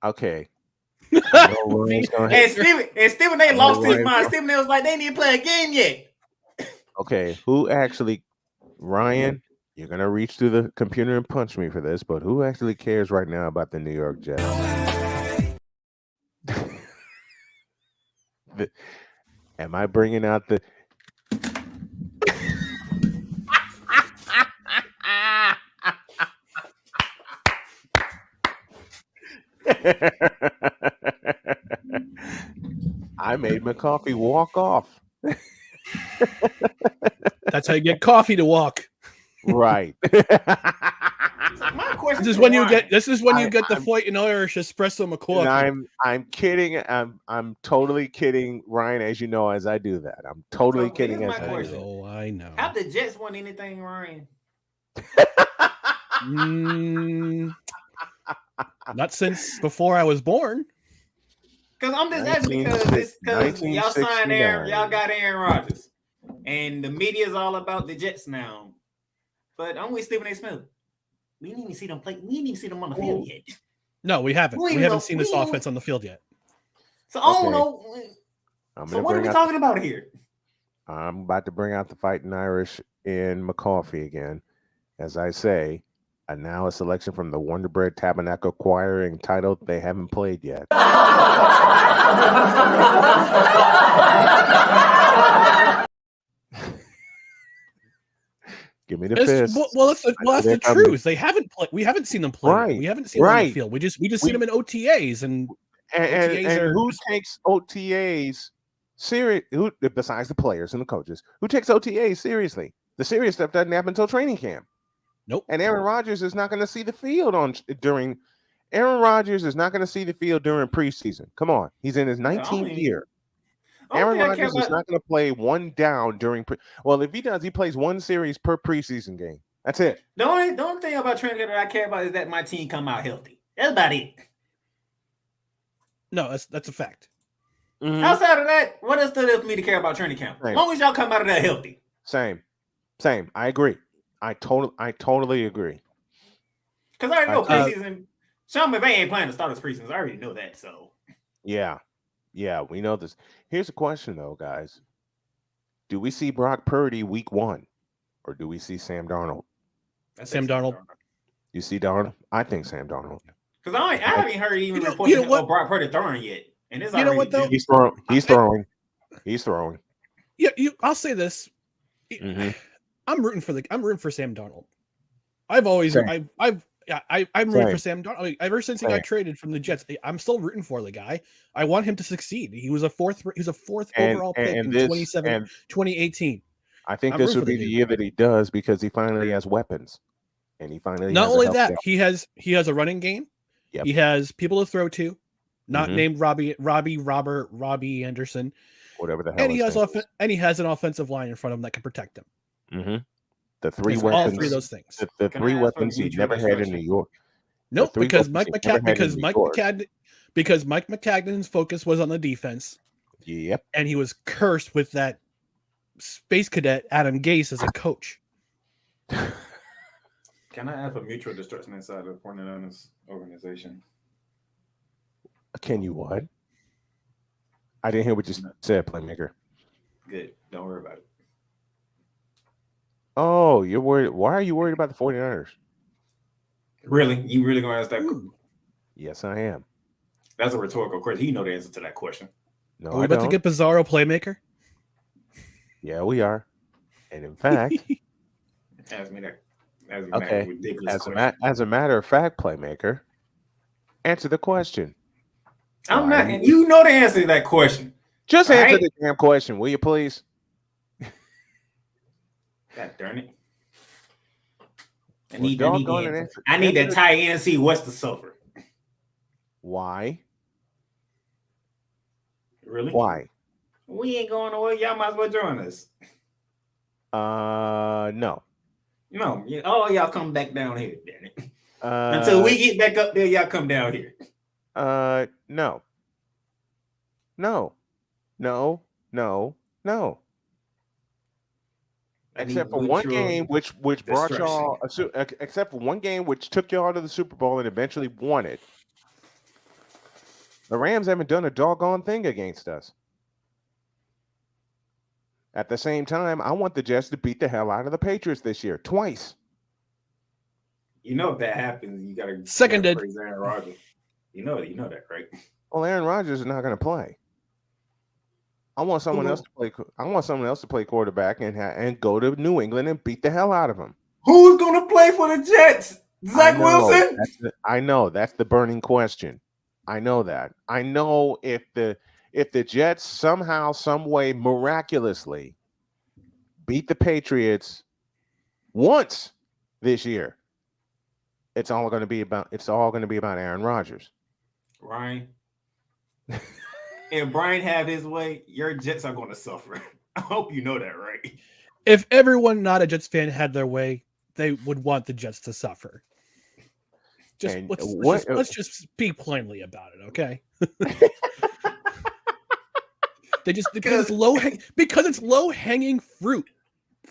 okay. and Stephen A. lost his mind. Stephen A. was like, they didn't play a game yet. Okay, who actually, Ryan, you're going to reach through the computer and punch me for this, but who actually cares right now about the New York Jets? Am I bringing out the... I made McCoffee walk off. That's how you get coffee to walk. Right. This is when you get the fight in Irish espresso McCoy. I'm kidding. I'm totally kidding, Ryan, as you know, as I do that. I'm totally kidding as I do that. Oh, I know. Have the Jets won anything, Ryan? Not since before I was born. Because I'm just asking because y'all signed Aaron, y'all got Aaron Rodgers, and the media is all about the Jets now. But I'm with Stephen A. Smith. We didn't even see them play. We didn't even see them on the field yet. No, we haven't. We haven't seen this offense on the field yet. So I don't know. So what are we talking about here? I'm about to bring out the Fighting Irish in McCoffee again. As I say, and now a selection from the Wonder Bread Tabernacle Choir entitled They Haven't Played Yet. Give me the fist. Well, that's the truth. They haven't played. We haven't seen them play. Right. We haven't seen them on the field. We just seen them in OTAs, and who takes OTAs serious? Who besides the players and the coaches? Who takes OTAs seriously? The serious stuff doesn't happen until training camp. Nope. And Aaron Rodgers is not going to see the field Aaron Rodgers is not going to see the field during preseason. Come on, he's in his 19th year. Aaron Rodgers is not going to play one down during well, if he does, he plays one series per preseason game. That's it. The only thing about training camp that I care about is that my team come out healthy. That's about it. No, that's a fact. Mm-hmm. Outside of that, what else does for me to care about training camp? As long as y'all come out of that healthy. Same. I agree. I totally agree. Because I already know preseason. Sean McVay ain't playing to start his preseason. I already know that. So yeah, we know this. Here's a question though, guys: do we see Brock Purdy week 1, or do we see Sam Darnold? Sam Darnold. You see Darnold? I think Sam Darnold. Because I haven't heard even reports of Brock Purdy throwing yet. And it's what though? He's throwing. Yeah, I'll say this. Mm-hmm. I'm rooting for Sam Darnold. I'm rooting for Sam Darnold. I mean, ever since he got traded from the Jets, I'm still rooting for the guy. I want him to succeed. He was a fourth overall pick in 2018. I think this would be the year that he does because he finally has weapons, and he finally not only that he has a running game. Yep. He has people to throw to, not named Robbie Anderson, whatever the hell. And he has an offensive line in front of him that can protect him. Mm-hmm. The three weapons. All three of those things. The three weapons he never had in New York. Nope, because Mike Maccagనం's focus was on the defense. Yep. And he was cursed with that space cadet Adam Gase as a coach. Can I have a mutual destruction inside of the 49ers organization? Can you what? I didn't hear what you said, Playmaker. Good. Don't worry about it. Oh, you're worried. Why are you worried about the 49ers? Really? You really going to ask that? Yes, I am. That's a rhetorical question. You know the answer to that question. No, are we about to get Bizarro Playmaker? Yeah, we are. And in fact, ask me that. Okay. As a matter of fact, Playmaker, answer the question. I'm not. You know the answer to that question. Just answer the damn question, will you please? God darn it! I need that tie NFC West to suffer. Why? Really? Why? We ain't going away. Y'all might as well join us. No. No. Y'all come back down here, damn it. Until we get back up there, y'all come down here. No. Except for one game, which brought y'all, except for one game which took y'all to the Super Bowl and eventually won it. The Rams haven't done a doggone thing against us. At the same time, I want the Jets to beat the hell out of the Patriots this year, twice. You know if that happens, you gotta praise Aaron Rodgers. You know that, right? Well, Aaron Rodgers is not going to play. I want someone else to play. I want someone else to play quarterback and go to New England and beat the hell out of him. Who's going to play for the Jets? Zach Wilson? I know that's the burning question. I know that. I know if the Jets somehow, some way, miraculously beat the Patriots once this year, it's all going to be about Aaron Rodgers. Ryan. If Brian have his way, your Jets are going to suffer. I hope you know that, right? If everyone not a Jets fan had their way, they would want the Jets to suffer. Let's just speak plainly about it, okay? because it's low hanging fruit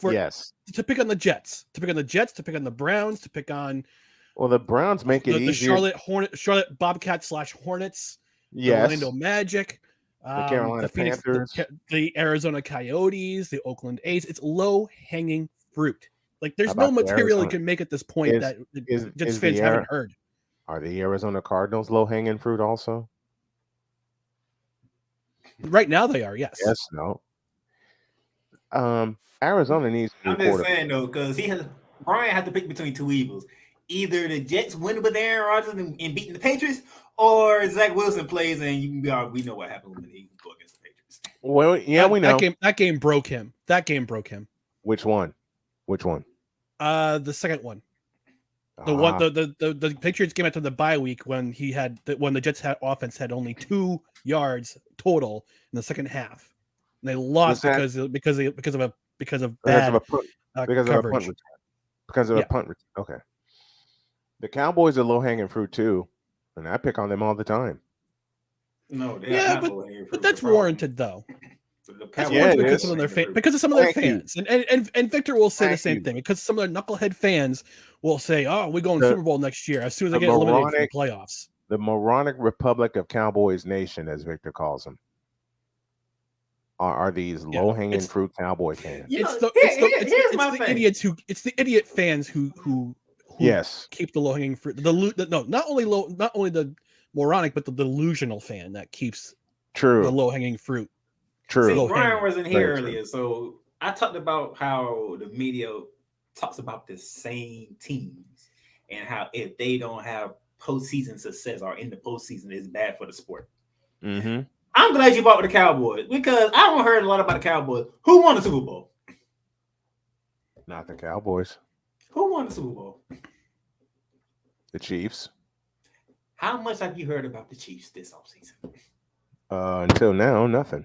to pick on the Jets, to pick on the Browns, to pick on. Well, the Browns make it easier. The Charlotte Bobcats / Hornets. Yes. The Orlando Magic. The Carolina Phoenix, Panthers. the Arizona Coyotes. The Oakland A's. It's low hanging fruit. Like there's no material you can make at this point that Jets fans haven't heard. Are the Arizona Cardinals low hanging fruit also? Right now they are, yes. Yes, no. Arizona needs to I'm just saying though, because Brian had to pick between two evils. Either the Jets win with Aaron Rodgers and beating the Patriots, or Zach Wilson plays and we know what happened when he go against the Patriots. Well, yeah, we know. That game broke him. Which one? The second one. The Patriots game after the bye week when the Jets offense had only 2 yards total in the second half. And they lost because of bad coverage. Because of a punt return. Okay. The Cowboys are low hanging fruit too, and I pick on them all the time. No, but that's warranted though. That's warranted because of some of their fans, and Victor will say the same thing because some of the knucklehead fans will say, "Oh, we're going Super Bowl next year." As soon as they get eliminated from the playoffs, the moronic Republic of Cowboys Nation, as Victor calls them, are these low hanging fruit Cowboy fans? It's the idiot fans who keep the low hanging fruit. Not only the moronic, but the delusional fan that keeps the low hanging fruit. True. See, Brian wasn't here earlier, so I talked about how the media talks about the same teams and how if they don't have postseason success or in the postseason, it's bad for the sport. Mm-hmm. I'm glad you brought the Cowboys because I haven't heard a lot about the Cowboys. Who won the Super Bowl? Not the Cowboys. Who won the Super Bowl? The Chiefs. How much have you heard about the Chiefs this offseason? Until now, nothing.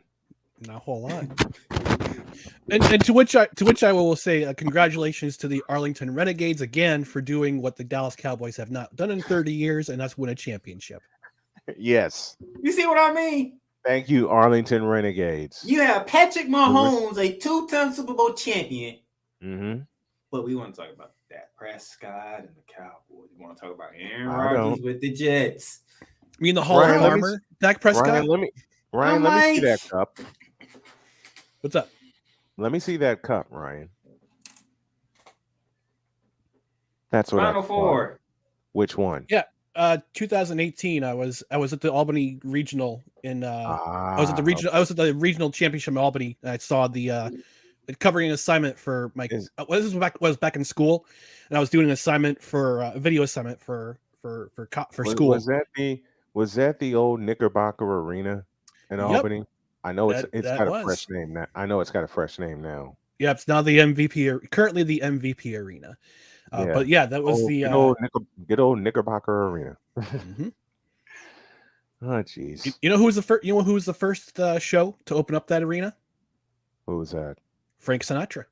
Not a whole lot. and to which I will say congratulations to the Arlington Renegades again for doing what the Dallas Cowboys have not done in 30 years, and that's win a championship. Yes. You see what I mean? Thank you, Arlington Renegades. You have Patrick Mahomes, a 2-time Super Bowl champion. Mm-hmm. But we want to talk about Dak Prescott and the Cowboys. We want to talk about Aaron Rodgers with the Jets. I mean, the Hall of Armor, Dak Prescott. Ryan, let me see that cup. What's up? Let me see that cup, Ryan. That's what Final Four. Which one? Yeah, 2018. I was at the Albany Regional in. I was at the regional championship in Albany. And I saw the covering an assignment for my. This was back in school, and I was doing an assignment for a video assignment for school. Was that the old Knickerbocker Arena in Albany? I know it's got a fresh name now. I know it's got a fresh name now. Yeah, it's now the MVP. Currently the MVP Arena. But yeah, that was good old Knickerbocker Arena. Mm-hmm. Oh, jeez. You know who was the first? You know who was the first show to open up that arena? Who was that? Frank Sinatra.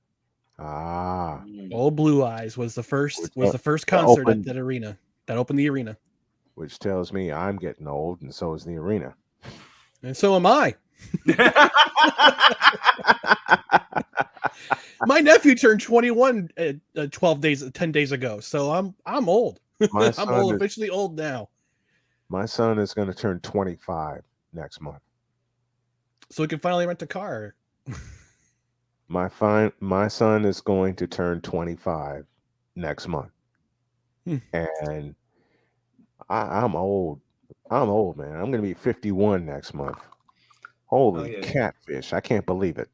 Ah, Old Blue Eyes was the first concert at that arena that opened the arena. Which tells me I'm getting old, and so is the arena. And so am I. My nephew turned 21 10 days ago, so I'm old. I'm old, officially old now. My son is going to turn 25 next month, so we can finally rent a car. My son is going to turn 25 next month, and I'm old. I'm old, man. I'm going to be 51 next month. Holy catfish. I can't believe it.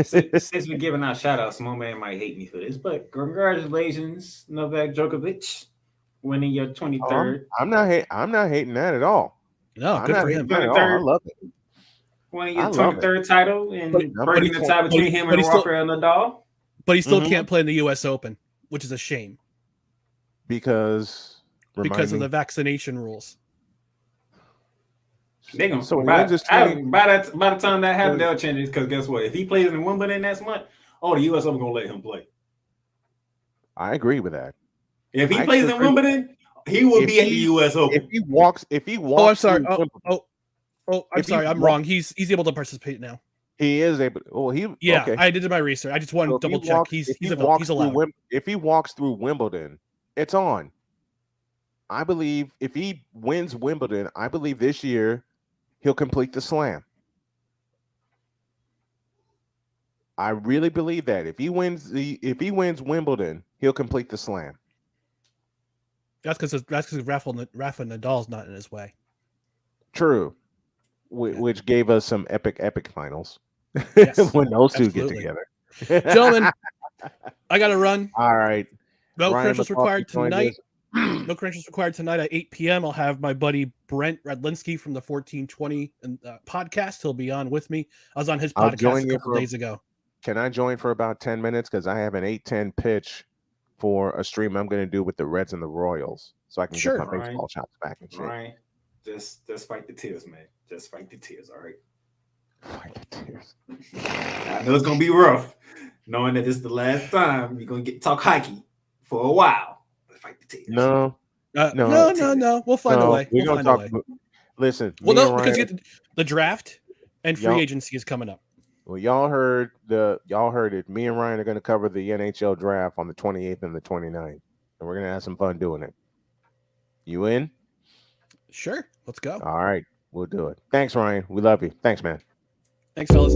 Since we're giving out shout outs, Snowman might hate me for this, but congratulations, Novak Djokovic, winning your 23rd. I'm not hating that at all. No, good for him. I love it. Winning your 23rd title and breaking the tie between him and Rafael Nadal. But he still can't play in the U.S. Open, which is a shame. Because of the vaccination rules. They're gonna by the time that happens, they'll change it. Because guess what? If he plays in Wimbledon next month, the U.S. Open gonna let him play. I agree with that. If he plays in Wimbledon, he will be at the U.S. Open. If he walks. Oh, I'm sorry. I'm sorry. I'm wrong. He's able to participate now. He is able. Well, he Yeah, okay. I did my research. I just wanted So to if he double check. walks- He's if he he's walks through allowed. if he walks through Wimbledon, it's on. I believe if he wins Wimbledon, I believe this year he'll complete the slam. I really believe that if he wins Wimbledon, he'll complete the slam. That's because Rafa Nadal's not in his way. True, which gave us some epic finals Yes, when those two absolutely. get together. Gentlemen, I got to run. All right. No Ryan credentials McCarthy required joined tonight. us. No credentials required tonight at 8 p.m. I'll have my buddy Brent Radlinsky from the 1420 podcast. He'll be on with me. I was on his I'll podcast join a you couple days ago. Can I join for about 10 minutes? Because I have an 8:10 pitch for a stream I'm going to do with the Reds and the Royals. So I can Sure. get my baseball chops back and shit. Ryan, just fight the tears, man. Just fight the tears, all right? Fight the tears. I know it's going to be rough, knowing that this is the last time you're going to get talk hockey for a while. But fight the tears. No. No. We'll find a way. We're We'll going find to a talk. way. Listen. Well, me no, and because Ryan- the draft and free Y'all- agency is coming up. Well, y'all heard it. Me and Ryan are going to cover the NHL draft on the 28th and the 29th. And we're going to have some fun doing it. You in? Sure. Let's go. All right. We'll do it. Thanks, Ryan. We love you. Thanks, man. Thanks, fellas.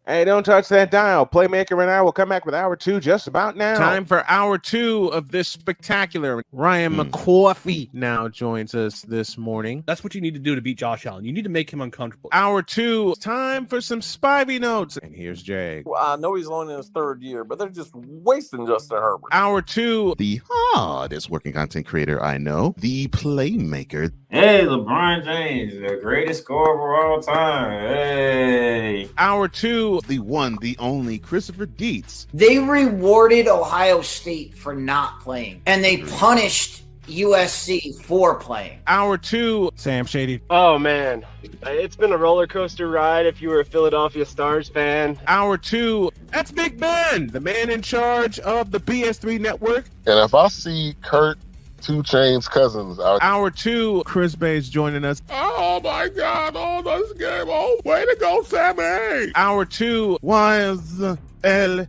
Hey, don't touch that dial. Playmaker and I will come back with hour 2 just about now. Time for hour 2 of this spectacular. Ryan McCoffey now joins us this morning. That's what you need to do to beat Josh Allen. You need to make him uncomfortable. Hour 2, time for some Spivey notes. And here's Jay. Well, I know he's only in his third year, but they're just wasting Justin Herbert. Hour 2, the hardest working content creator I know, the Playmaker. Hey, LeBron James, the greatest scorer of all time. Hey. Hour 2, the one, the only Christopher Dietz. They rewarded Ohio State for not playing, and they punished USC for playing. Hour 2, Sam Shady. Oh, man. It's been a roller coaster ride if you were a Philadelphia Stars fan. Hour 2, that's Big Ben, the man in charge of the BS3 network. And if I see Kurt 2 Chainz Cousins out. Hour 2, Chris Bay's joining us. Oh my God! Oh, this game! Oh, way to go, Sammy! Hour 2, was L.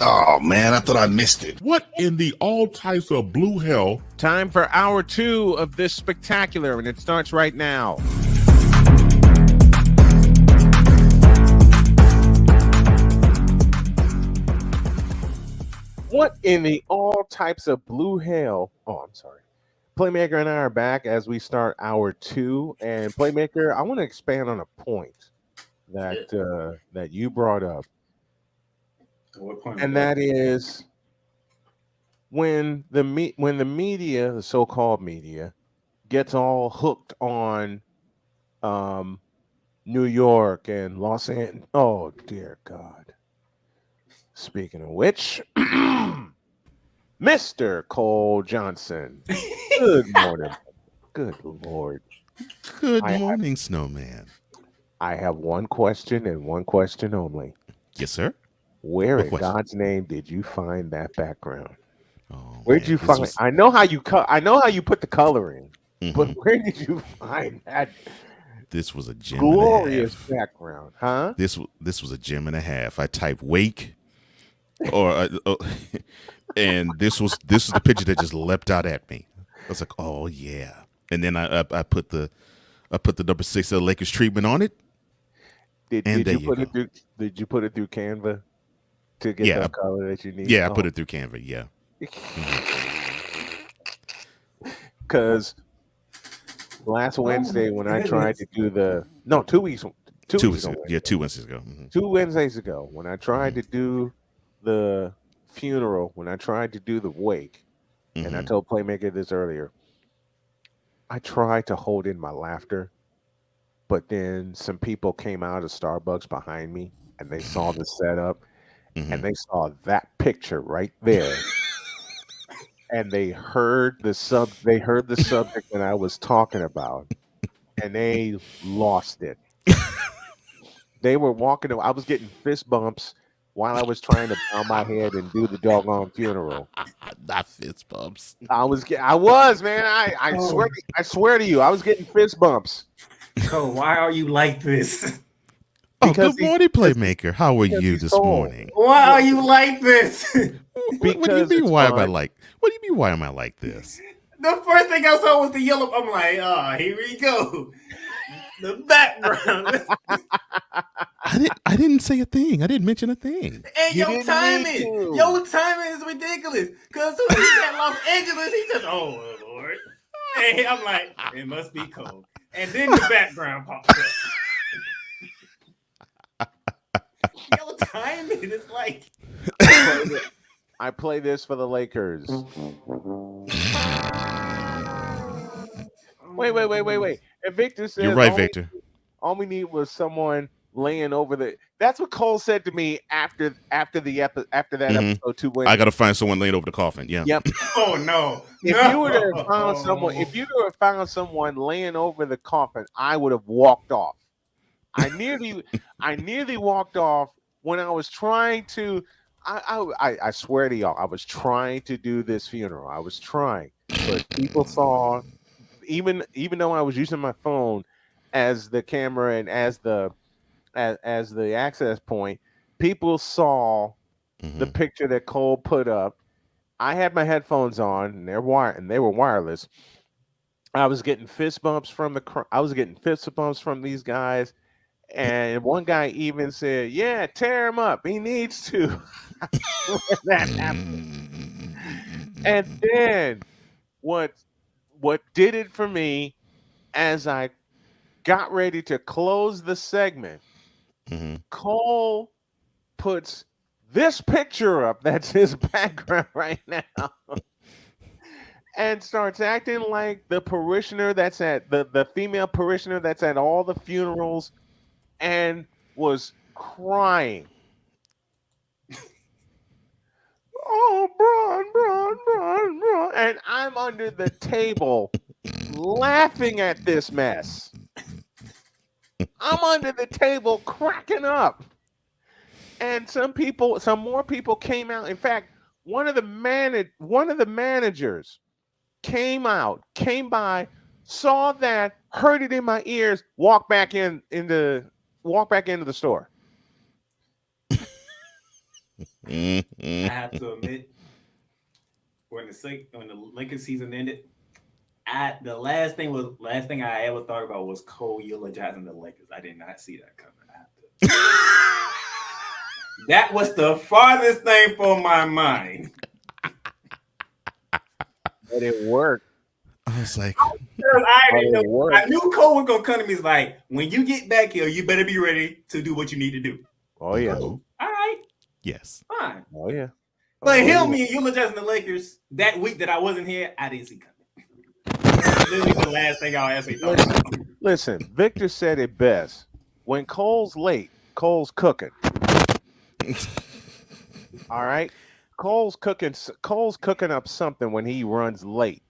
Oh man, I thought I missed it. What in the all types of blue hell? Time for hour 2 of this spectacular, and it starts right now. What in the all types of blue hell? Oh, I'm sorry. Playmaker and I are back as we start hour 2. And Playmaker, I want to expand on a point that you brought up. What point? And that is when the media, the so-called media, gets all hooked on New York and Los Angeles. Oh dear God. Speaking of which, Mr. Cole Johnson. Good morning. Good Lord. Good morning, Snowman. I have one question and one question only. Yes, sir. Where What in question? God's name did you find that background? Oh, Where'd man, you this find? was- I know how you I know how you put the color in, but Mhm. where did you find that This was a gem glorious and a half. background? Huh? This was a gem and a half. I typed wake, and this was the picture that just leapt out at me. I was like, oh yeah, and then I put the number 6 of the Lakers treatment on it. Did you put it through? Did you put it through Canva to get Yeah, the color that you need? Yeah, I put it through Canva. Yeah. Because last Wednesday when I tried to do 2 weeks, Two weeks ago. Yeah, 2 Wednesdays ago. Mhm. 2 Wednesdays ago when I tried to do the funeral, when I tried to do the wake, and I Mhm. told Playmaker this earlier, I tried to hold in my laughter, but then some people came out of Starbucks behind me and they saw the setup and they saw that picture right there. And they heard the subject that I was talking about and they lost it. They were walking. I was getting fist bumps while I was trying to bow my head and do the doggone funeral. Not fist bumps. I was, man. I swear to you, I was getting fist bumps. Cole, why are you like this? Oh, good morning, Playmaker. How are you this morning? Why are you like this? What do you mean? Why am I like? What do you mean? Why am I like this? The first thing I saw was the yellow. I'm like, here we go. The background. I didn't say a thing. I didn't mention a thing. And your timing is ridiculous. Because as soon as he said Los Angeles, he says, "Oh Lord," and I'm like, it must be cold. And then the background pops up. Your timing is like. I play this for the Lakers. Wait. And Victor says, You're right, Victor. All we need was someone laying over the. That's what Cole said to me after that episode 2 win. I gotta find someone laying over the coffin. Yeah. Yep. Oh no! If you would have found someone laying over the coffin, I would have walked off. I nearly walked off when I was trying to. I swear to y'all, I was trying to do this funeral. I was trying, but people saw. Even though I was using my phone as the camera and as the access point, people saw the picture that Cole put up. I had my headphones on and they were wireless. I was getting fist bumps from these guys, and one guy even said, "Yeah, tear him up. He needs to." That happened. And then what did it for me as I got ready to close the segment, Cole puts this picture up that's his background right now and starts acting like the parishioner that's at the female parishioner that's at all the funerals and was crying. Oh, Bron. And I'm under the table laughing at this mess. I'm under the table cracking up. And some more people came out. In fact, one of the managers came by, saw that, heard it in my ears, walked back into the store. I have to admit, when the Lakers season ended, the last thing I ever thought about was Cole eulogizing the Lakers. I did not see that coming. That was the farthest thing from my mind. But it worked. I was like, I knew Cole was gonna come to me. He's like, when you get back here, you better be ready to do what you need to do. Oh yeah. All right. Yes. Fine. Oh yeah. But me eulogizing the Lakers that week that I wasn't here, I didn't see coming. That's literally the last thing I'll ever thought about. Listen, Victor said it best. When Cole's late, Cole's cooking. All right. Cole's cooking up something when he runs late.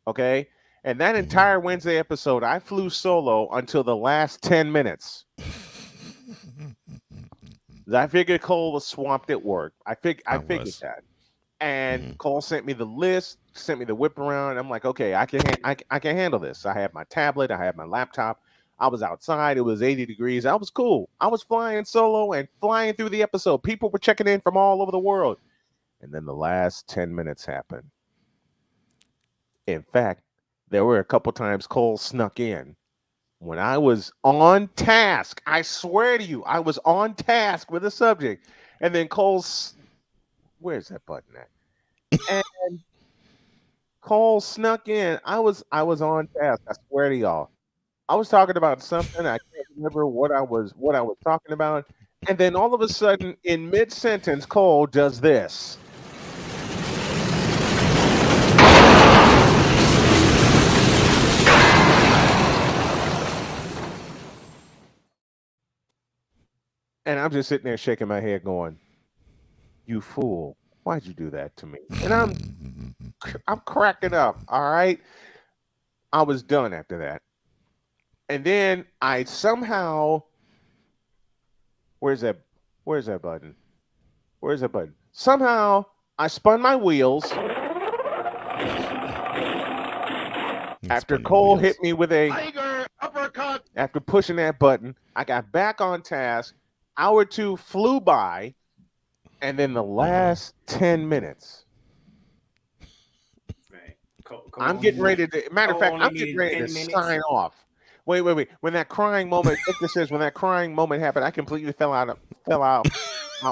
Okay? And that entire Wednesday episode, I flew solo until the last 10 minutes. I figured Cole was swamped at work. I figured that. And Cole sent me the list, sent me the whip around. I'm like, okay, I can handle this. I have my tablet, I have my laptop. I was outside. It was 80 degrees. I was cool. I was flying solo and flying through the episode. People were checking in from all over the world. And then the last 10 minutes happened. In fact, there were a couple times Cole snuck in. When I was on task, I swear to you, I was on task with a subject. And then where's that button at? And Cole snuck in. I was on task. I swear to y'all. I was talking about something. I can't remember what I was talking about. And then all of a sudden, in mid-sentence, Cole does this. And I'm just sitting there shaking my head going, "You fool. Why'd you do that to me?" And I'm cracking up, all right? I was done after that. And then I somehow Where's that button? Where's that button? Somehow I spun my wheels after Cole hit me with a Tiger uppercut. After pushing that button, I got back on task. Hour 2 flew by, and then the last 10 minutes. I'm getting ready to. Matter of fact, I'm getting ready to sign off. Wait. When that crying moment, Victor says, when that crying moment happened, I completely fell out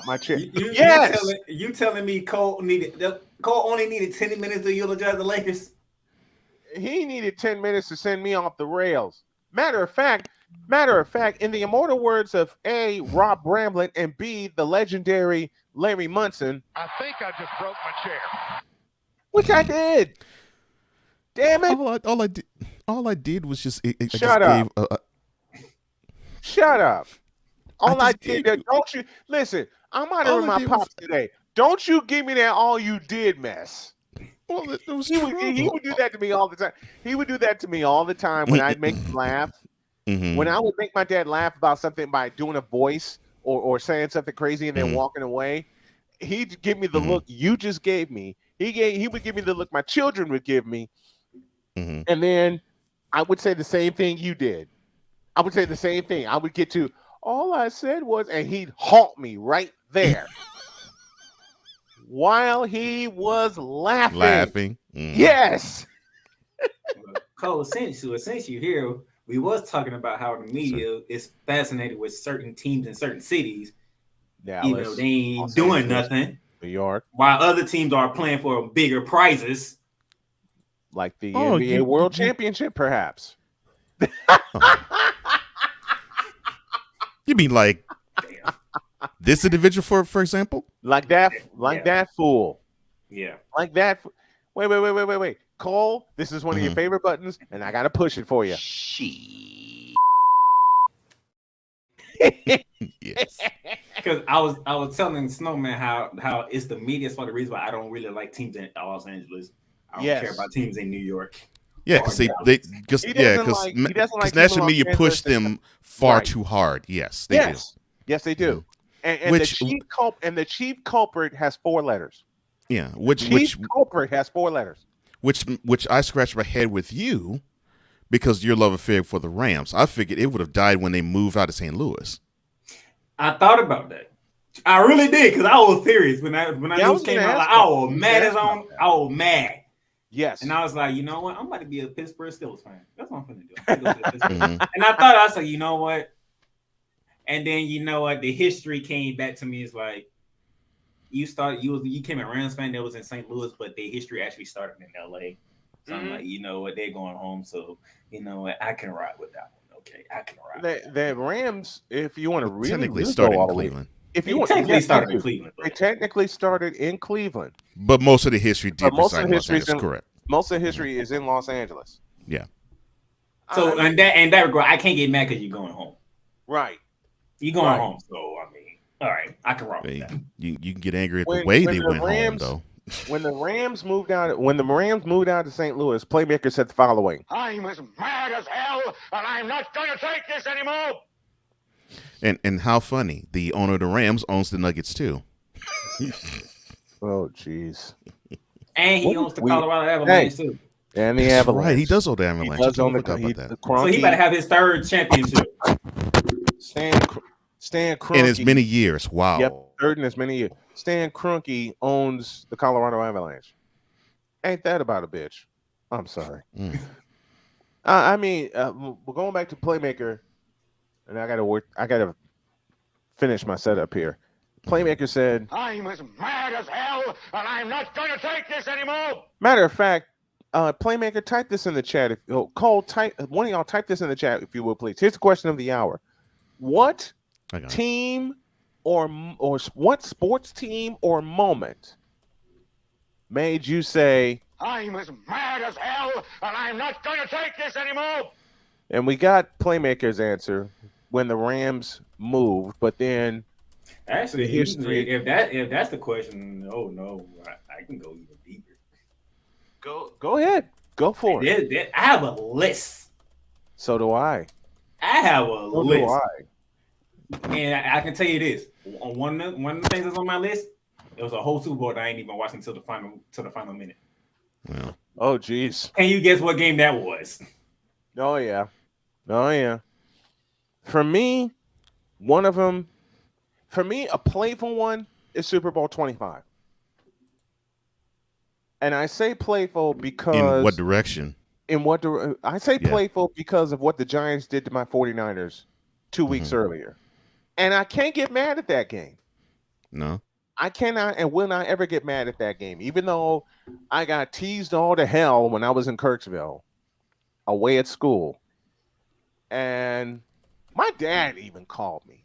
my chair. Yes. You telling me Cole only needed 10 minutes to eulogize the Lakers? He needed 10 minutes to send me off the rails. Matter of fact, in the immortal words of A, Rob Bramblett, and B, the legendary Larry Munson, I think I just broke my chair. which I did. Damn it! All I did was just Shut up. Shut up! All I did. Don't you listen? I'm honoring my pops today. Don't you give me that all you did mess. Well, it was he would do that to me all the time. He would do that to me all the time when I'd make him laugh. When I would make my dad laugh about something by doing a voice or saying something crazy and then walking away, he'd give me the look you just gave me. He would give me the look my children would give me. And then I would say the same thing you did. I would say the same thing. I would get to, all I said was, and he'd halt me right there. While he was laughing. Yes. Cole, since you're here, we was talking about how the media is fascinated with certain teams in certain cities. Dallas, they ain't doing nothing. New York. While other teams are playing for bigger prizes. Like the NBA World Championship, perhaps. You mean like this individual, for example? Like that fool. Yeah. Like that. Wait. Cole, this is one of your favorite buttons, and I got to push it for you. Yes. Because I was telling Snowman how it's the media's for the reason why I don't really like teams in Los Angeles. I don't care about teams in New York. Yeah, because national media push them far too hard. Yes, they do. Yes, they do. And the chief culprit has 4 letters. Yeah, chief culprit has 4 letters. Which I scratched my head with you because your love affair for the Rams. I figured it would have died when they moved out of St. Louis. I thought about that. I really did because I was serious when I news came out. I was mad as on. I was mad. Yes. And I was like, you know what? I'm about to be a Pittsburgh Steelers fan. That's what I'm going to do. And I thought, I was like, you know what? And then, you know what? The history came back to me. It's like, you came a Rams fan that was in St. Louis, but the history actually started in LA. So I'm like, you know what? They're going home. So, you know what? I can ride with that one. Okay. I can ride. The Rams, if you want to really technically started in Cleveland. Started in Cleveland. They technically started in Cleveland. But most of the history did reside in Los Angeles, correct. Most of the history is in Los Angeles. Yeah. So in that regard, I can't get mad because you're going home. Right. You're going home. So I mean, all right, I can rock with that. You can get angry at the way they went home, though. When the Rams moved out to St. Louis, Playmaker said the following: I'm as mad as hell, and I'm not going to take this anymore. And how funny, the owner of the Rams owns the Nuggets too. Oh, jeez. And he owns the Colorado Avalanche too. And the Avalanche. Right, he does own the Avalanche. He does own so he better have his 3rd championship. Stan Kroenke. In as many years. Wow. Yep, 3rd in as many years. Stan Kroenke owns the Colorado Avalanche. Ain't that about a bitch? I'm sorry. I mean, we're going back to Playmaker, and I gotta finish my setup here. Playmaker said, I'm as mad as hell, and I'm not going to take this anymore. Matter of fact, Playmaker, type this in the chat. Cole, one of y'all type this in the chat, if you will, please. Here's the question of the hour. What team or what sports team or moment made you say, I'm as mad as hell, and I'm not going to take this anymore? And we got Playmaker's answer when the Rams moved, but then actually, history. If that's the question, oh no, I can go even deeper. Go ahead, go for it. I have a list. So do I. I have a list. Do I. And I can tell you this: on one of the things that's on my list, it was a whole Super Bowl that I ain't even watching till the final minute. Well, oh geez. Can you guess what game that was? Oh yeah. For me, one of them. For me, a playful one is Super Bowl 25. And I say playful because In what direction? I say playful because of what the Giants did to my 49ers 2 weeks earlier. And I can't get mad at that game. No. I cannot and will not ever get mad at that game, even though I got teased all to hell when I was in Kirksville, away at school. And my dad even called me.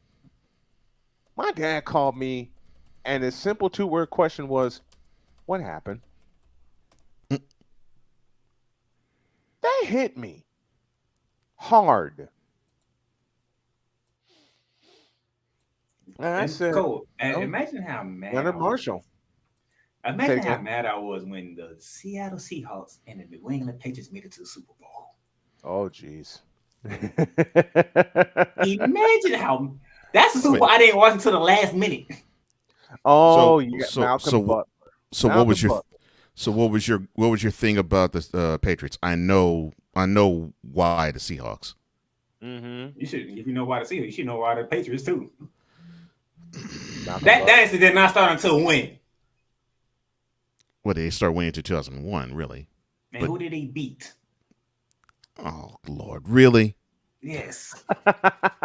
My dad called me, and his simple 2-word question was, "What happened?" That hit me hard. And I said, Cole, imagine how mad Leonard Marshall. Imagine how mad I was when the Seattle Seahawks and the New England Patriots made it to the Super Bowl. Oh, jeez. Imagine how that's the Super Bowl I didn't watch until the last minute. Oh, so what was your thing about the Patriots? I know why the Seahawks. Mm-hmm. You should, if you know why the Seahawks, you should know why the Patriots too. That incident did not start until when? Well, they start winning to 2001, really. And who did they beat? Oh Lord, really? Yes.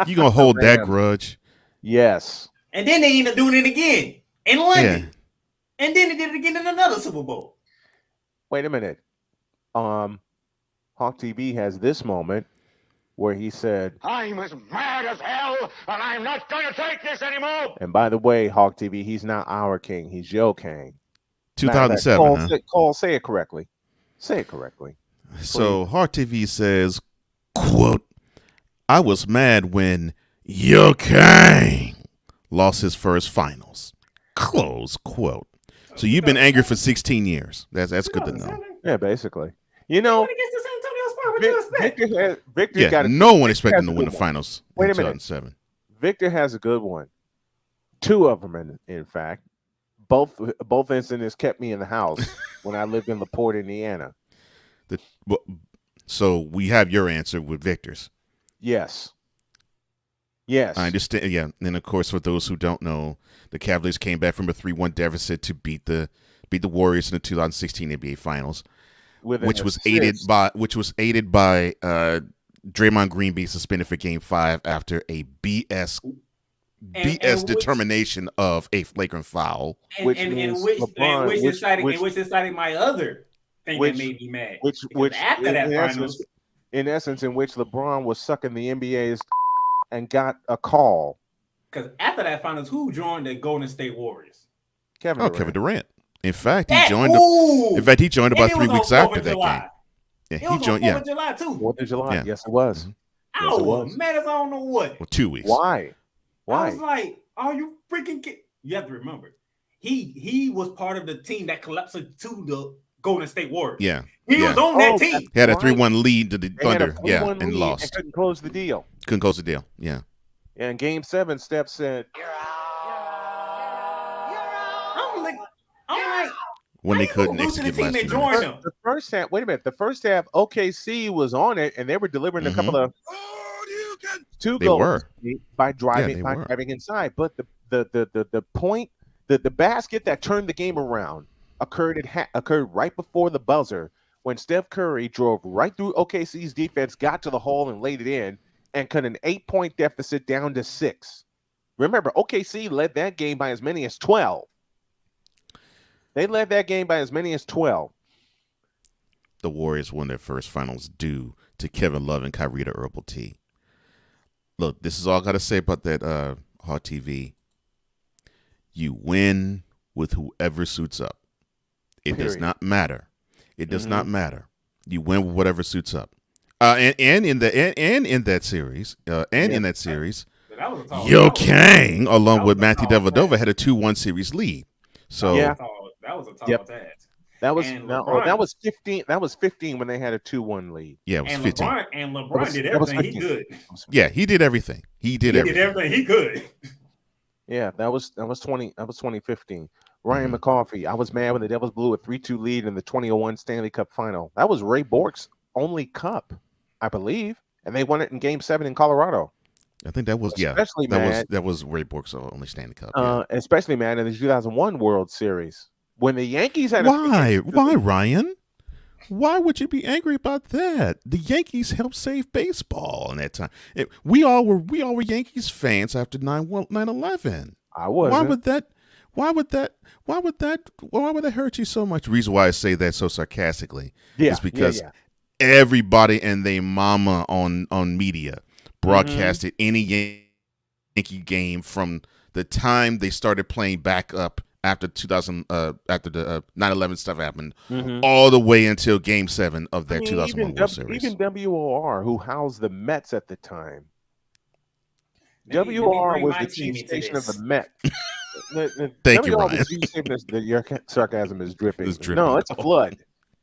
You gonna hold that grudge? Yes. And then they end up doing it again in London. And then they did it again in another Super Bowl. Wait a minute. Hawk TV has this moment where he said, I'm as mad as hell, and I'm not going to take this anymore. And by the way, Hawk TV, he's not our king. He's your king. 2007. Cole, say it correctly. Say it correctly. So Hawk TV says, quote, I was mad when your king lost his first finals. Close quote. So you've been angry for 16 years. That's good to know. Yeah, basically. You know, Victor got no one expected him to win the finals in 2007. Victor has a good one. 2 of them, in fact. Both incidents kept me in the house when I lived in LaPorte, Indiana. So we have your answer with Victor's. Yes. Yes. I understand. Yeah. And of course, for those who don't know, the Cavaliers came back from a 3-1 deficit to beat the Warriors in the 2016 NBA Finals, which was aided by Draymond Green being suspended for Game 5 after a BS determination of a flagrant foul, which decided my other thing that made me mad. Which after that finals, in essence, in which LeBron was sucking the NBA's and got a call. Because after that finals, who joined the Golden State Warriors? Kevin Durant. In fact, he joined about 3 weeks after that game. Yeah, he joined. 4th of July too. 4th of July. Yeah. Yes, it was. I was mad as I don't know what. Well, 2 weeks. Why? I was like, "Are you freaking kidding?" You have to remember, he was part of the team that collapsed to the Golden State Warriors. Yeah, he was on that team. He had a 3-1 lead to the Thunder. Yeah, and lost. And couldn't close the deal. Yeah. And Game 7, Steph said, I'm like, when they couldn't execute the first half. Wait a minute. The first half, OKC was on it, and they were delivering a couple of 2 goals by driving inside. But the point, the basket that turned the game around occurred right before the buzzer when Steph Curry drove right through OKC's defense, got to the hole, and laid it in, and cut an 8-point deficit down to 6. Remember, OKC led that game by as many as 12. They led that game by as many as 12. The Warriors won their first finals due to Kevin Love and Kyrie the Herbal T. Look, this is all I got to say about that Hawk TV. You win with whoever suits up. It does not matter. It does not matter. You win with whatever suits up. And in that series, Yo Kang, along with Matthew Dellavedova, had a 2-1 series lead. So that was a tall task. That was And no, LeBron- that was 15. That was 15 when they had a 2-1 lead. Yeah, it was And 15. LeBron did that was everything he 15. could. Yeah, he did everything. He did everything. He could. Yeah, that was 2015. Ryan McCoffey. I was mad when the Devils blew a 3-2 lead in the 2001 Stanley Cup final. That was Ray Bork's only cup, I believe, and they won it in Game 7 in Colorado. I think that was Especially that was Ray Bork's only Stanley Cup. Yeah. Especially mad in the 2001 World Series when the Yankees had Why, Ryan? Why would you be angry about that? The Yankees helped save baseball in that time. We all were Yankees fans after 9/11. I wasn't. Why would that hurt you so much? The reason why I say that so sarcastically is because everybody and their mama on media broadcasted any Yankee game from the time they started playing back up after after the 9/11 stuff happened, all the way until Game 7 of that 2001 World Series. Even WOR, who housed the Mets at the time, WOR was the chief station of the Mets. Thank you, Ryan. Your sarcasm is dripping. It's dripping. No, it's a flood.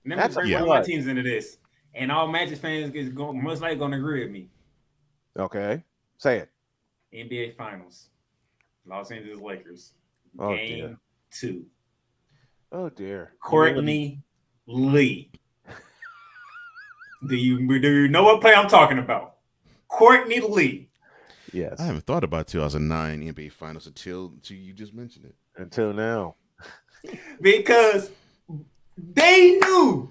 Let me bring one of my teams into this, and all Magic fans is most likely going to agree with me. Okay, say it. NBA Finals, Los Angeles Lakers, Oh, Game dear. 2. Oh dear. Courtney Lee. Do you know what play I'm talking about? Courtney Lee. Yes. I haven't thought about 2009 NBA Finals until you just mentioned it. Until now. Because they knew.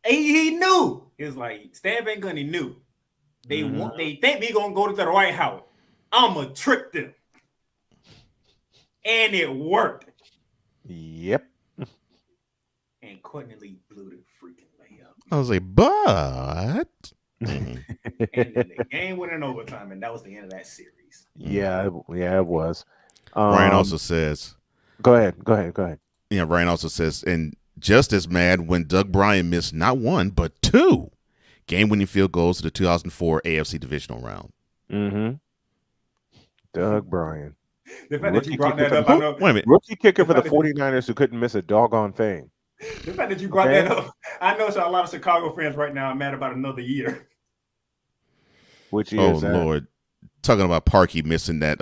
He knew. It was like Stan Van Gundy knew. They think we gonna go to the White House. I'ma trick them. And it worked. Yep. And Courtney Lee blew the freaking layup. I was like, but And then the game went in overtime, and that was the end of that series. Yeah, it was. Ryan also says, Go ahead. Yeah, Ryan also says, and just as mad when Doug Bryan missed not one, but two game-winning field goals to the 2004 AFC divisional round. Mm-hmm. Doug Bryan. The fact that you brought that up, I know. Wait a minute. Rookie kicker for the 49ers who couldn't miss a doggone thing. The fact that you brought that up, I know a lot of Chicago fans right now are mad about another year. Which is Lord, talking about Parkey missing that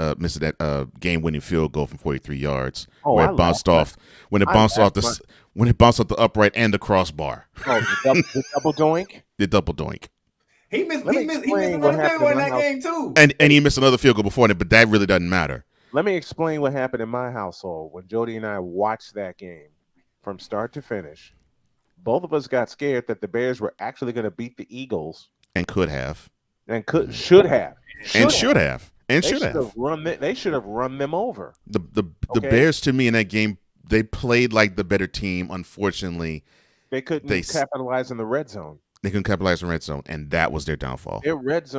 game-winning field goal from 43 yards, where it bounced off when it bounced off the upright and the crossbar. Oh, the double doink. The double doink. He missed another field goal in that game too. And he missed another field goal before it, but that really doesn't matter. Let me explain what happened in my household when Jody and I watched that game from start to finish. Both of us got scared that the Bears were actually going to beat the Eagles. And could have. And should have. They should have run them over. The Bears, to me, in that game, they played like the better team. Unfortunately, they couldn't capitalize in the red zone. They couldn't capitalize in the red zone, and that was their downfall. Their red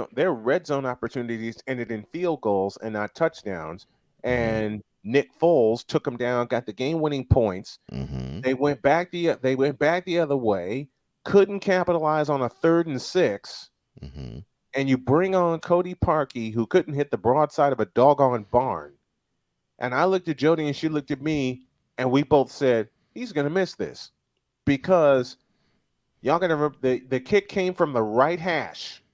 zone opportunities ended in field goals and not touchdowns. And Nick Foles took them down, got the game-winning points. Mm-hmm. They went back the other way. Couldn't capitalize on a 3rd and 6. Mm-hmm. And you bring on Cody Parkey, who couldn't hit the broadside of a doggone barn. And I looked at Jody, and she looked at me, and we both said, he's going to miss this. Because y'all got to remember, the kick came from the right hash.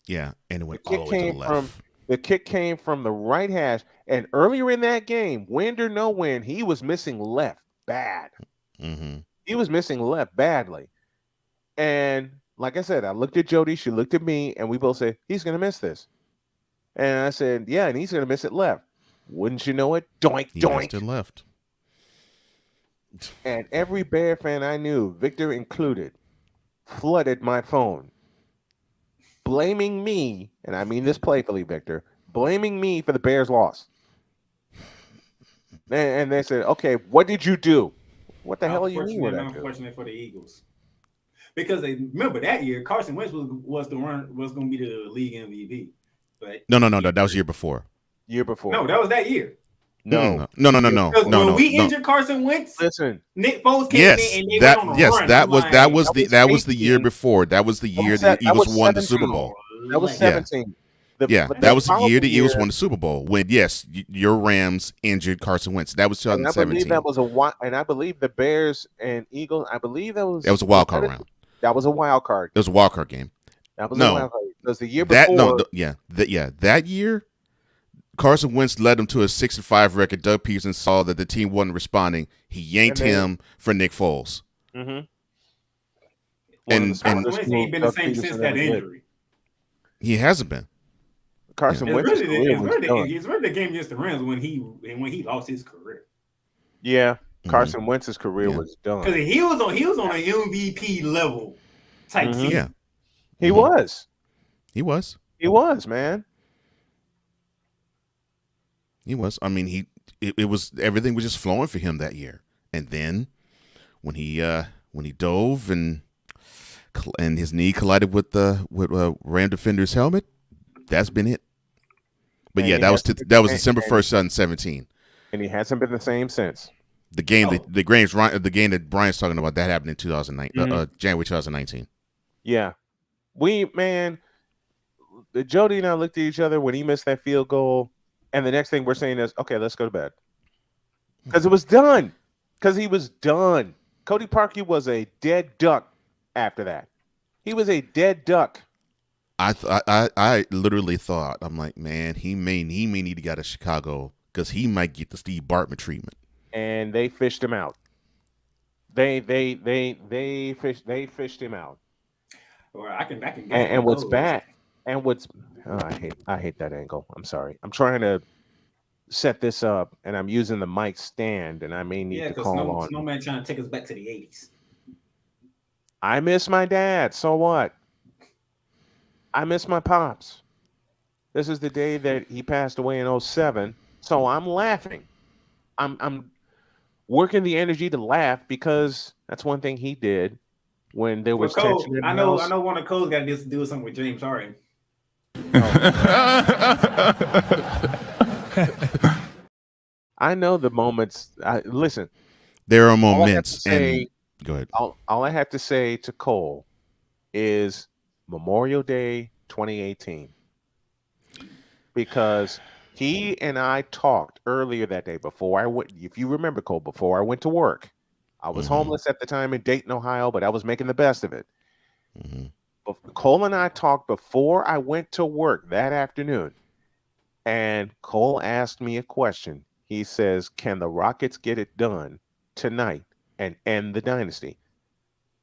Yeah, and it went all the way to the left. The kick came from the right hash. And earlier in that game, win or no win, he was missing left bad. Mm-hmm. He was missing left badly. And like I said, I looked at Jody, she looked at me, and we both said, he's going to miss this. And I said, yeah, and he's going to miss it left. Wouldn't you know it? Doink, He doink. missed it left. And every Bear fan I knew, Victor included, flooded my phone, blaming me, and I mean this playfully, Victor, blaming me for the Bears' loss. And they said, okay, what did you do? What the hell are you doing? Unfortunately for the Eagles. Because they remember that year, Carson Wentz was going to be the league MVP. But No. That was year before. Year before. No, that was that year. No. When we injured Carson Wentz, listen, Nick Foles came in and they went on a run. That was the year before. That was the year that Eagles won the Super Bowl. That was 17. That was the year the Eagles won the Super Bowl. When your Rams injured Carson Wentz. That was 2017. I believe the Bears and Eagles. I believe that was a wild card round. That was a wild card. It was a wild card game. That was a wild card. It was the year before. That year, Carson Wentz led them to a 6-5 record. Doug Peterson saw that the team wasn't responding. He yanked him for Nick Foles. And Wentz ain't been the same since that injury. He hasn't been. Carson Wentz. It's really the game against the Rams when he lost his career. Yeah, Carson Wentz's career was done because he was on an MVP level type season. Yeah, he was. He was, man. He was. I mean, it was everything was just flowing for him that year. And then when he dove and his knee collided with Ram defender's helmet, that's been it. But that was December 1st, 2017. And he hasn't been the same since. The game that Brian's talking about, that happened in 2009, January 2019. Yeah. Jody and I looked at each other when he missed that field goal, and the next thing we're saying is, okay, let's go to bed. Because it was done. Because he was done. Cody Parkey was a dead duck after that. He was a dead duck. I literally thought, I'm like, man, he may need to go to Chicago because he might get the Steve Bartman treatment. And they fished him out. They fished him out. Or I can and what's bad and what's I hate that angle. I'm sorry. I'm trying to set this up and I'm using the mic stand and I may need to call on Snowman trying to take us back to the 80s. I miss my dad. So what? I miss my pops. This is the day that he passed away in 2007. So I'm laughing. I'm working the energy to laugh because that's one thing he did when there was tension in the house. I know one of Cole's got to do something with James Harden. I know the moments. Listen, there are moments. Go ahead. All I have to say to Cole is Memorial Day 2018, because he and I talked earlier that day before I went. If you remember, Cole, before I went to work, I was homeless at the time in Dayton, Ohio, but I was making the best of it. But Cole and I talked before I went to work that afternoon, and Cole asked me a question. He says, "Can the Rockets get it done tonight and end the dynasty?"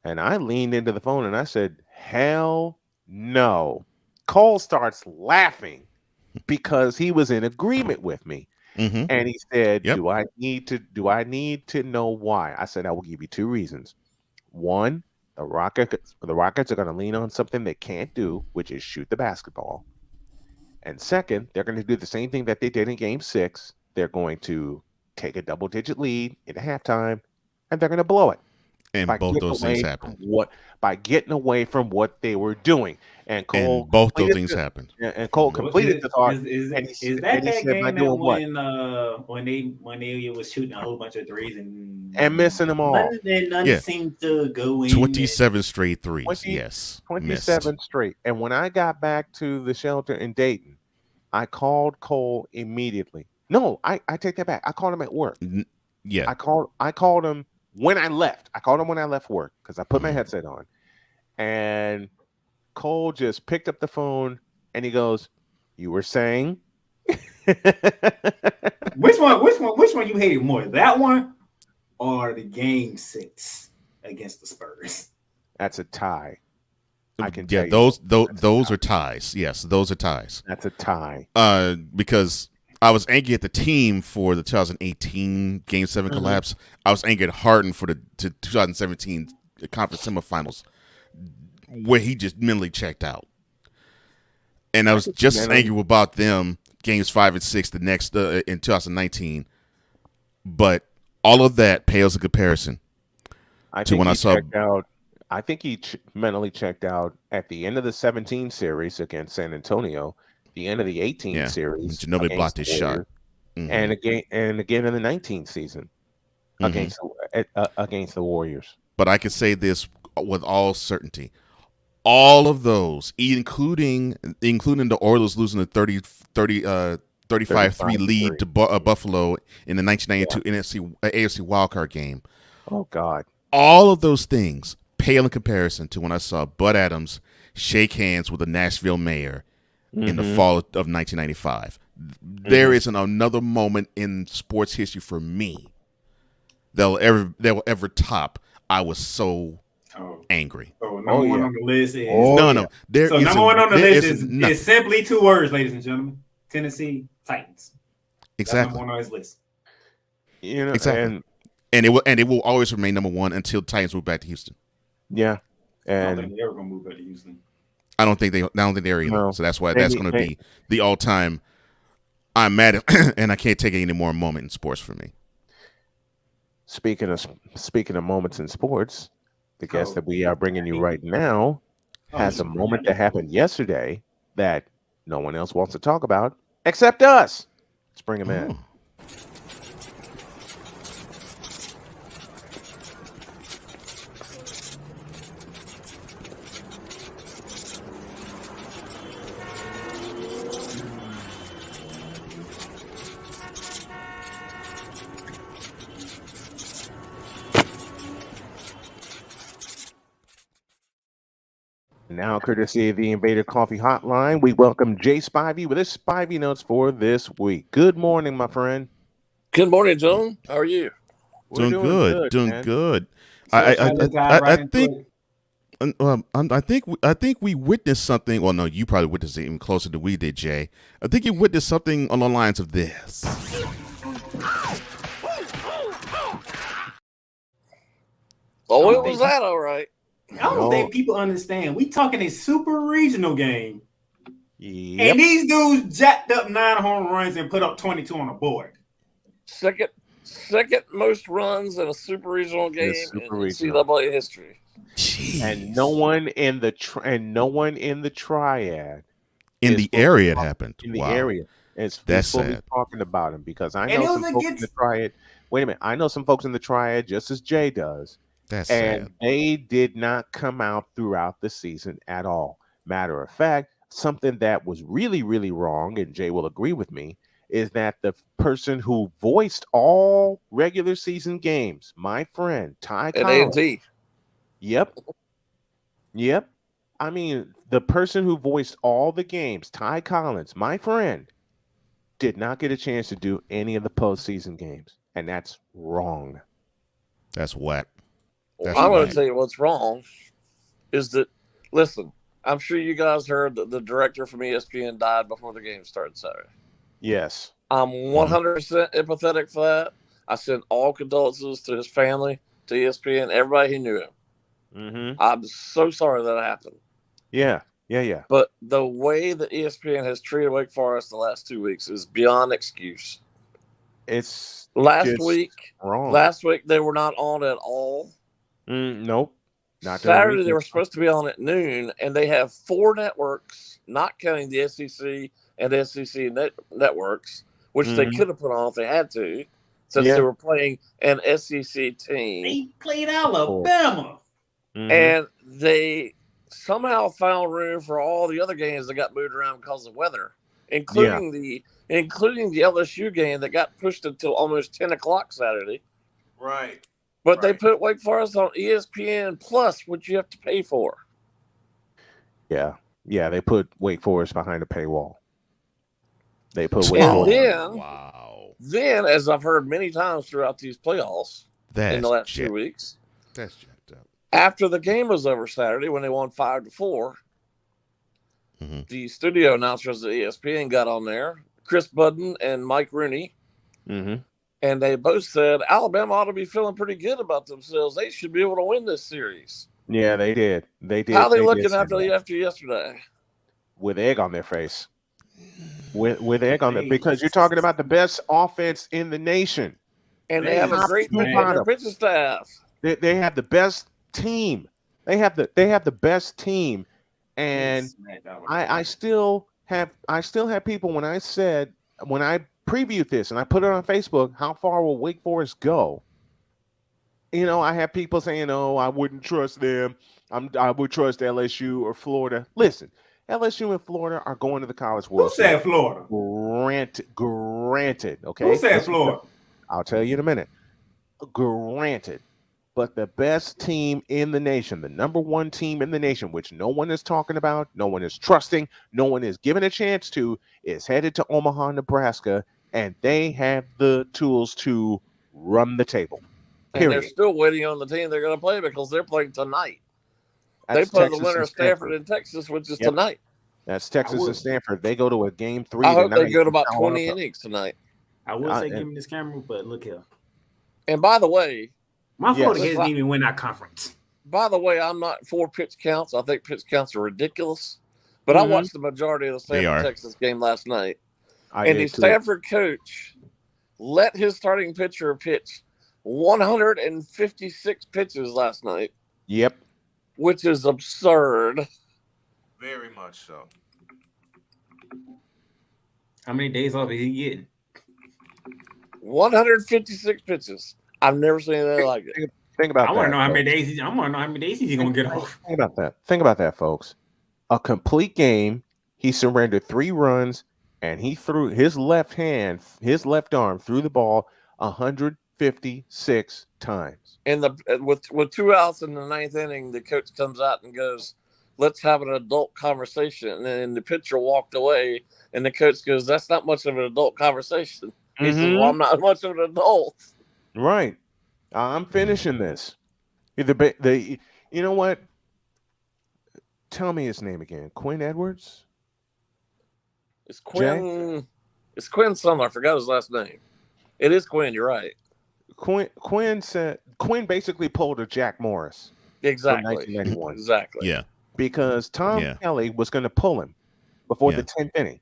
And I leaned into the phone and I said, "Hell no." Cole starts laughing because he was in agreement with me. And he said, Do I need to know why? I said, I will give you two reasons. One, the Rockets are going to lean on something they can't do, which is shoot the basketball. And second, they're going to do the same thing that they did in Game 6. They're going to take a double-digit lead into halftime, and they're going to blow it. And both those things happened. By getting away from what they were doing. And Cole, both those things happened. And Cole completed the thought. Is that game when they was shooting a whole bunch of threes and missing them all? None seemed to go in. 27 straight threes. 27 straight. And when I got back to the shelter in Dayton, I called Cole immediately. No, I take that back. I called him at work. Yeah. I called him when I left. I called him when I left work because I put my headset on. And Cole just picked up the phone and he goes, "You were saying?" Which one you hated more? That one or the Game 6 against the Spurs? That's a tie. I can tell you. Those are ties. Yes, those are ties. That's a tie. Because I was angry at the team for the 2018 Game 7 collapse. I was angry at Harden for the 2017 conference semifinals, where he just mentally checked out. And I was just as angry about them Games 5 and 6 the next in 2019. But all of that pales in comparison to when I saw. I think he mentally checked out at the end of the 17 series against San Antonio. The end of the 18 series, nobody blocked his shot, and again in the 19 season against the Warriors. But I can say this with all certainty: All of those, including the Oilers losing the 35-3 lead to Buffalo in the 1992 AFC wildcard game. Oh, God. All of those things pale in comparison to when I saw Bud Adams shake hands with the Nashville mayor in the fall of 1995. There isn't another moment in sports history for me that will ever top. I was so angry. So number one on the list is no. So number one on the list is simply two words, ladies and gentlemen: Tennessee Titans. Exactly. That's number one on his list. You know, exactly. And it will always remain number one until Titans move back to Houston. Yeah, I don't and think they're ever gonna move back to Houston. I don't think they're either. No. So that's why that's going to be the all-time. I'm mad at, and I can't take any more moment in sports for me. Speaking of moments in sports, the guest that we are bringing you right now has a moment that happened yesterday that no one else wants to talk about except us. Let's bring him in. Now, courtesy of the Invader Coffee Hotline, we welcome Jay Spivey with his Spivey Notes for this week. Good morning, my friend. Good morning, John. How are you? Doing good. I think we witnessed something. Well, no, you probably witnessed it even closer than we did, Jay. I think you witnessed something on the lines of this. Oh, it was that all right. I don't think people understand. We talking a super regional game. Yep. And these dudes jacked up 9 home runs and put up 22 on the board. Second most runs in a super regional game in NCAA history. Jeez. And no one in the triad in the area it happened. In the area. It's that's fully sad. Talking about him because I know some folks in the triad. Wait a minute. I know some folks in the triad just as Jay does. That's and sad. They did not come out throughout the season at all. Matter of fact, something that was really, really wrong, and Jay will agree with me, is that the person who voiced all regular season games, my friend, Ty Collins. A&T. Yep. I mean, the person who voiced all the games, Ty Collins, my friend, did not get a chance to do any of the postseason games. And that's wrong. That's whack. I'm going to tell you what's wrong is that, listen, I'm sure you guys heard that the director from ESPN died before the game started Saturday. Yes. I'm 100% empathetic for that. I sent all condolences to his family, to ESPN, everybody who knew him. Mm-hmm. I'm so sorry that happened. Yeah. But the way that ESPN has treated Wake Forest the last 2 weeks is beyond excuse. It's last week they were not on at all. Nope. Not Saturday they were supposed to be on at noon, and they have 4 networks, not counting the SEC and SEC networks, which they could have put on if they had to, since they were playing an SEC team. They played Alabama. And they somehow found room for all the other games that got moved around because of weather, including the LSU game that got pushed until almost 10 o'clock Saturday. Right. But they put Wake Forest on ESPN Plus, which you have to pay for. Yeah, they put Wake Forest behind a paywall. They put Wake Forest. Then, as I've heard many times throughout these playoffs in the last 2 weeks, that's jacked up. After the game was over Saturday, when they won 5-4, the studio announcers at ESPN got on there, Chris Budden and Mike Rooney. And they both said Alabama ought to be feeling pretty good about themselves. They should be able to win this series. Yeah, they did. How are they looking after yesterday? With egg on their face. With egg on there, because you're talking about the best offense in the nation. And they have a great pitching staff. They have the best team. They have the best team. And I still have people when I previewed this and I put it on Facebook, how far will Wake Forest go? I have people saying, "Oh, I wouldn't trust them. I would trust LSU or Florida. Listen, LSU and Florida are going to the College World Who said Series. Florida? Granted. Okay. Who said Listen, Florida? I'll tell you in a minute. Granted. But the best team in the nation, the number one team in the nation, which no one is talking about, no one is trusting, no one is given a chance to, is headed to Omaha, Nebraska, and they have the tools to run the table. And they're Period. still waiting on the team they're going to play because they're playing tonight. That's they play Texas the winner and of Stanford Stanford. and Texas, which is Yep. tonight. That's Texas and Stanford. They go to a game 3 I hope tonight. they go to in about 20 Colorado. innings tonight. I would say give me this camera, but look here. And by the way, My Florida Yes. kids didn't even win our conference. by the way, I'm not for pitch counts. I think pitch counts are ridiculous. But I watched the majority of the They are. Stanford Texas game last night. I And did the too. Stanford coach let his starting pitcher pitch 156 pitches last night, Yep. which is absurd. Very much so. How many days off is he getting? 156 pitches. I've never seen anything like it. Think about I that. want to know how many folks. days. I want to know how many days he's gonna get off. Think about that. Think about that, folks. A complete game. He surrendered 3 runs, and he threw his left arm through the ball 156 times. And with 2 outs in the 9th inning, the coach comes out and goes, "Let's have an adult conversation." And then the pitcher walked away, and the coach goes, "That's not much of an adult conversation." He says, "Well, I'm not much of an adult." Right. I'm finishing this. You know what? Tell me his name again. Quinn Edwards? It's Quinn. It's Quinn something. I forgot his last name. It is Quinn. You're right. Quinn basically pulled a Jack Morris. Exactly. From 1991. Exactly. Yeah. Because Tom Kelly was going to pull him before the 10th inning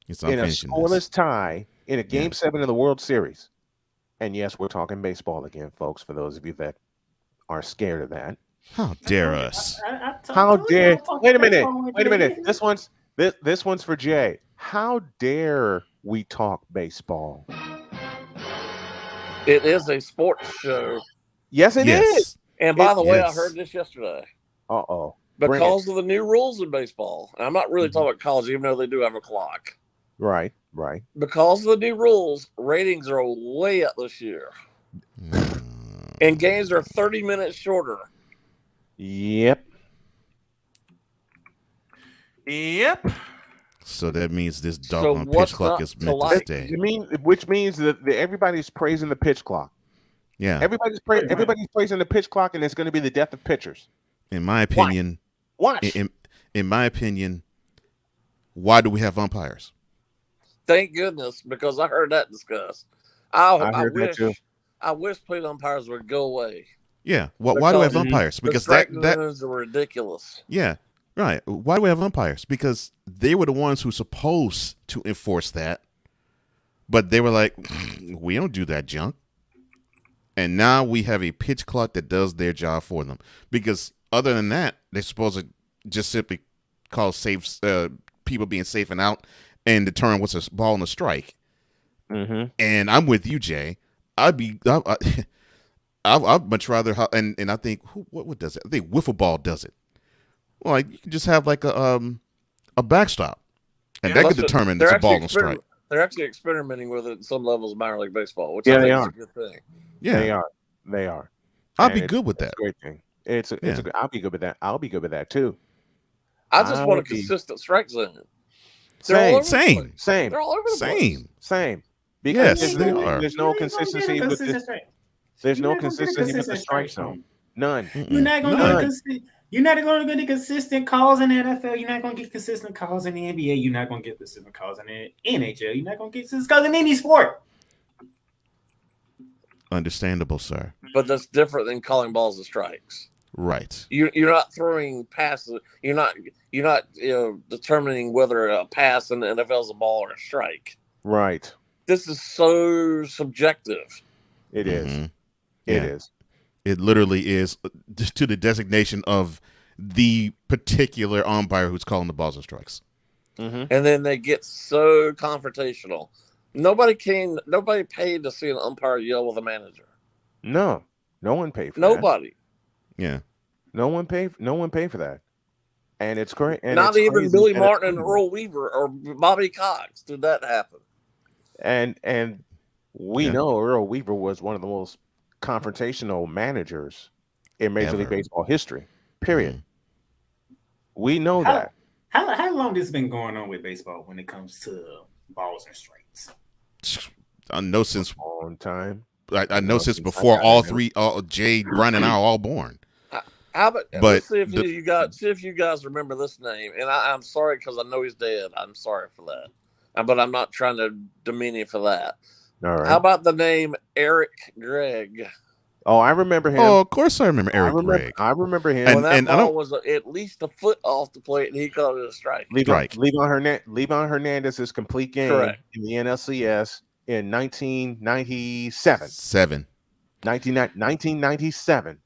It's in a finishing scoreless this. tie in a Game 7 of the World Series. And yes, we're talking baseball again, folks, for those of you that are scared of that. How dare us? How dare? Wait a minute. This one's for Jay. How dare we talk baseball? It is a sports show. Yes, it is. And by the way, I Yes. heard this yesterday. Uh-oh. Because of the new rules in baseball, and I'm not really talking about college, even though they do have a clock. Right. Because of the new rules, ratings are way up this year. And games are 30 minutes shorter. Yep. So that means this So doggone what's pitch clock not is to meant to like? stay. Which means that everybody's praising the pitch clock. Yeah. Everybody's praising the pitch clock, and it's going to be the death of pitchers. In my opinion, Watch. In my opinion, why do we have umpires? Thank goodness, because I heard that discussed. I heard that too. I wish plate umpires would go away. Yeah. Why do we have umpires? The Because strike that zones are ridiculous. yeah. Right. Why do we have umpires? Because they were the ones who were supposed to enforce that. But they were like, we don't do that junk. And now we have a pitch clock that does their job for them. Because other than that, they're supposed to just simply call safe people being safe and out and determine what's a ball and a strike. Mm-hmm. And I'm with you, Jay. I'd much rather and I think what does it? I think wiffle ball does it. Well, like you can just have like a backstop, and that could determine it's a ball and strike. They're actually experimenting with it at some levels of minor league baseball, which Yeah, I think they is are. a good thing. Yeah, They are. I'd be And good with it's that. a great thing. I'll be good with that. I'll be good with that too. I just want a consistent strike zone. They're all over the place. Same. They're all over the place. Same. Because Yes, they are. there's no consistency with this. There's no consistency with the strike zone. None. You're not going to get consistent calls in the NFL. You're not going to get consistent calls in the NBA. You're not going to get consistent calls in the NHL. You're not going to get consistent calls in any sport. Understandable, sir. But that's different than calling balls and strikes. Right. You're not throwing passes. You're not determining whether a pass in the NFL is a ball or a strike. Right. This is so subjective. It is. Mhm. It Yeah. is. It literally is just to the designation of the particular umpire who's calling the balls and strikes. Mm-hmm. And then they get so confrontational. Nobody paid to see an umpire yell with a manager. No one paid for that. Nobody. Yeah. No one paid for that, and it's great. And Not it's even crazy, Billy and it's Martin and crazy. Earl Weaver or Bobby Cox did that happen. And we know Earl Weaver was one of the most confrontational managers in Major League Baseball history. Period. We know that. How long this been going on with baseball when it comes to balls and strikes? I know since a long time. I know since before all three, Jay, Brian, and I are all born. How about But let's see if you guys remember this name. And I'm sorry because I know he's dead. I'm sorry for that, but I'm not trying to demean him for that. All right. How about the name Eric Gregg? Oh, I remember him. Oh, of course I remember Eric Gregg. I remember him. When that ball was at least a foot off the plate, and he called it a strike. Levon Hernandez's complete game Correct. in the NLCS in 1997. 1997.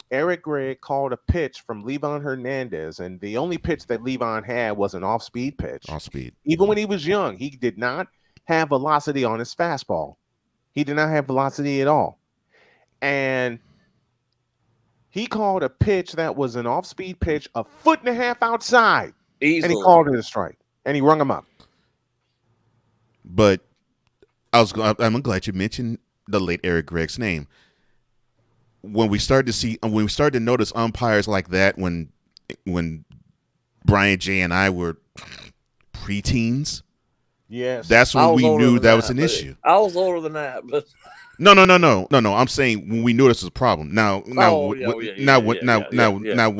Eric Gregg called a pitch from Levon Hernandez, and the only pitch that Levon had was an off-speed pitch. Off-speed. Even when he was young, he did not have velocity on his fastball. He did not have velocity at all. And he called a pitch that was an off-speed pitch a foot and a half outside. Easily. And he called it a strike. And he rung him up. But I'm glad you mentioned the late Eric Gregg's name. When we started to notice umpires like that when Brian, Jay, and I were preteens. Yes. That's when we knew that was an issue. I was older than that, but No. I'm saying when we knew this was a problem. Now with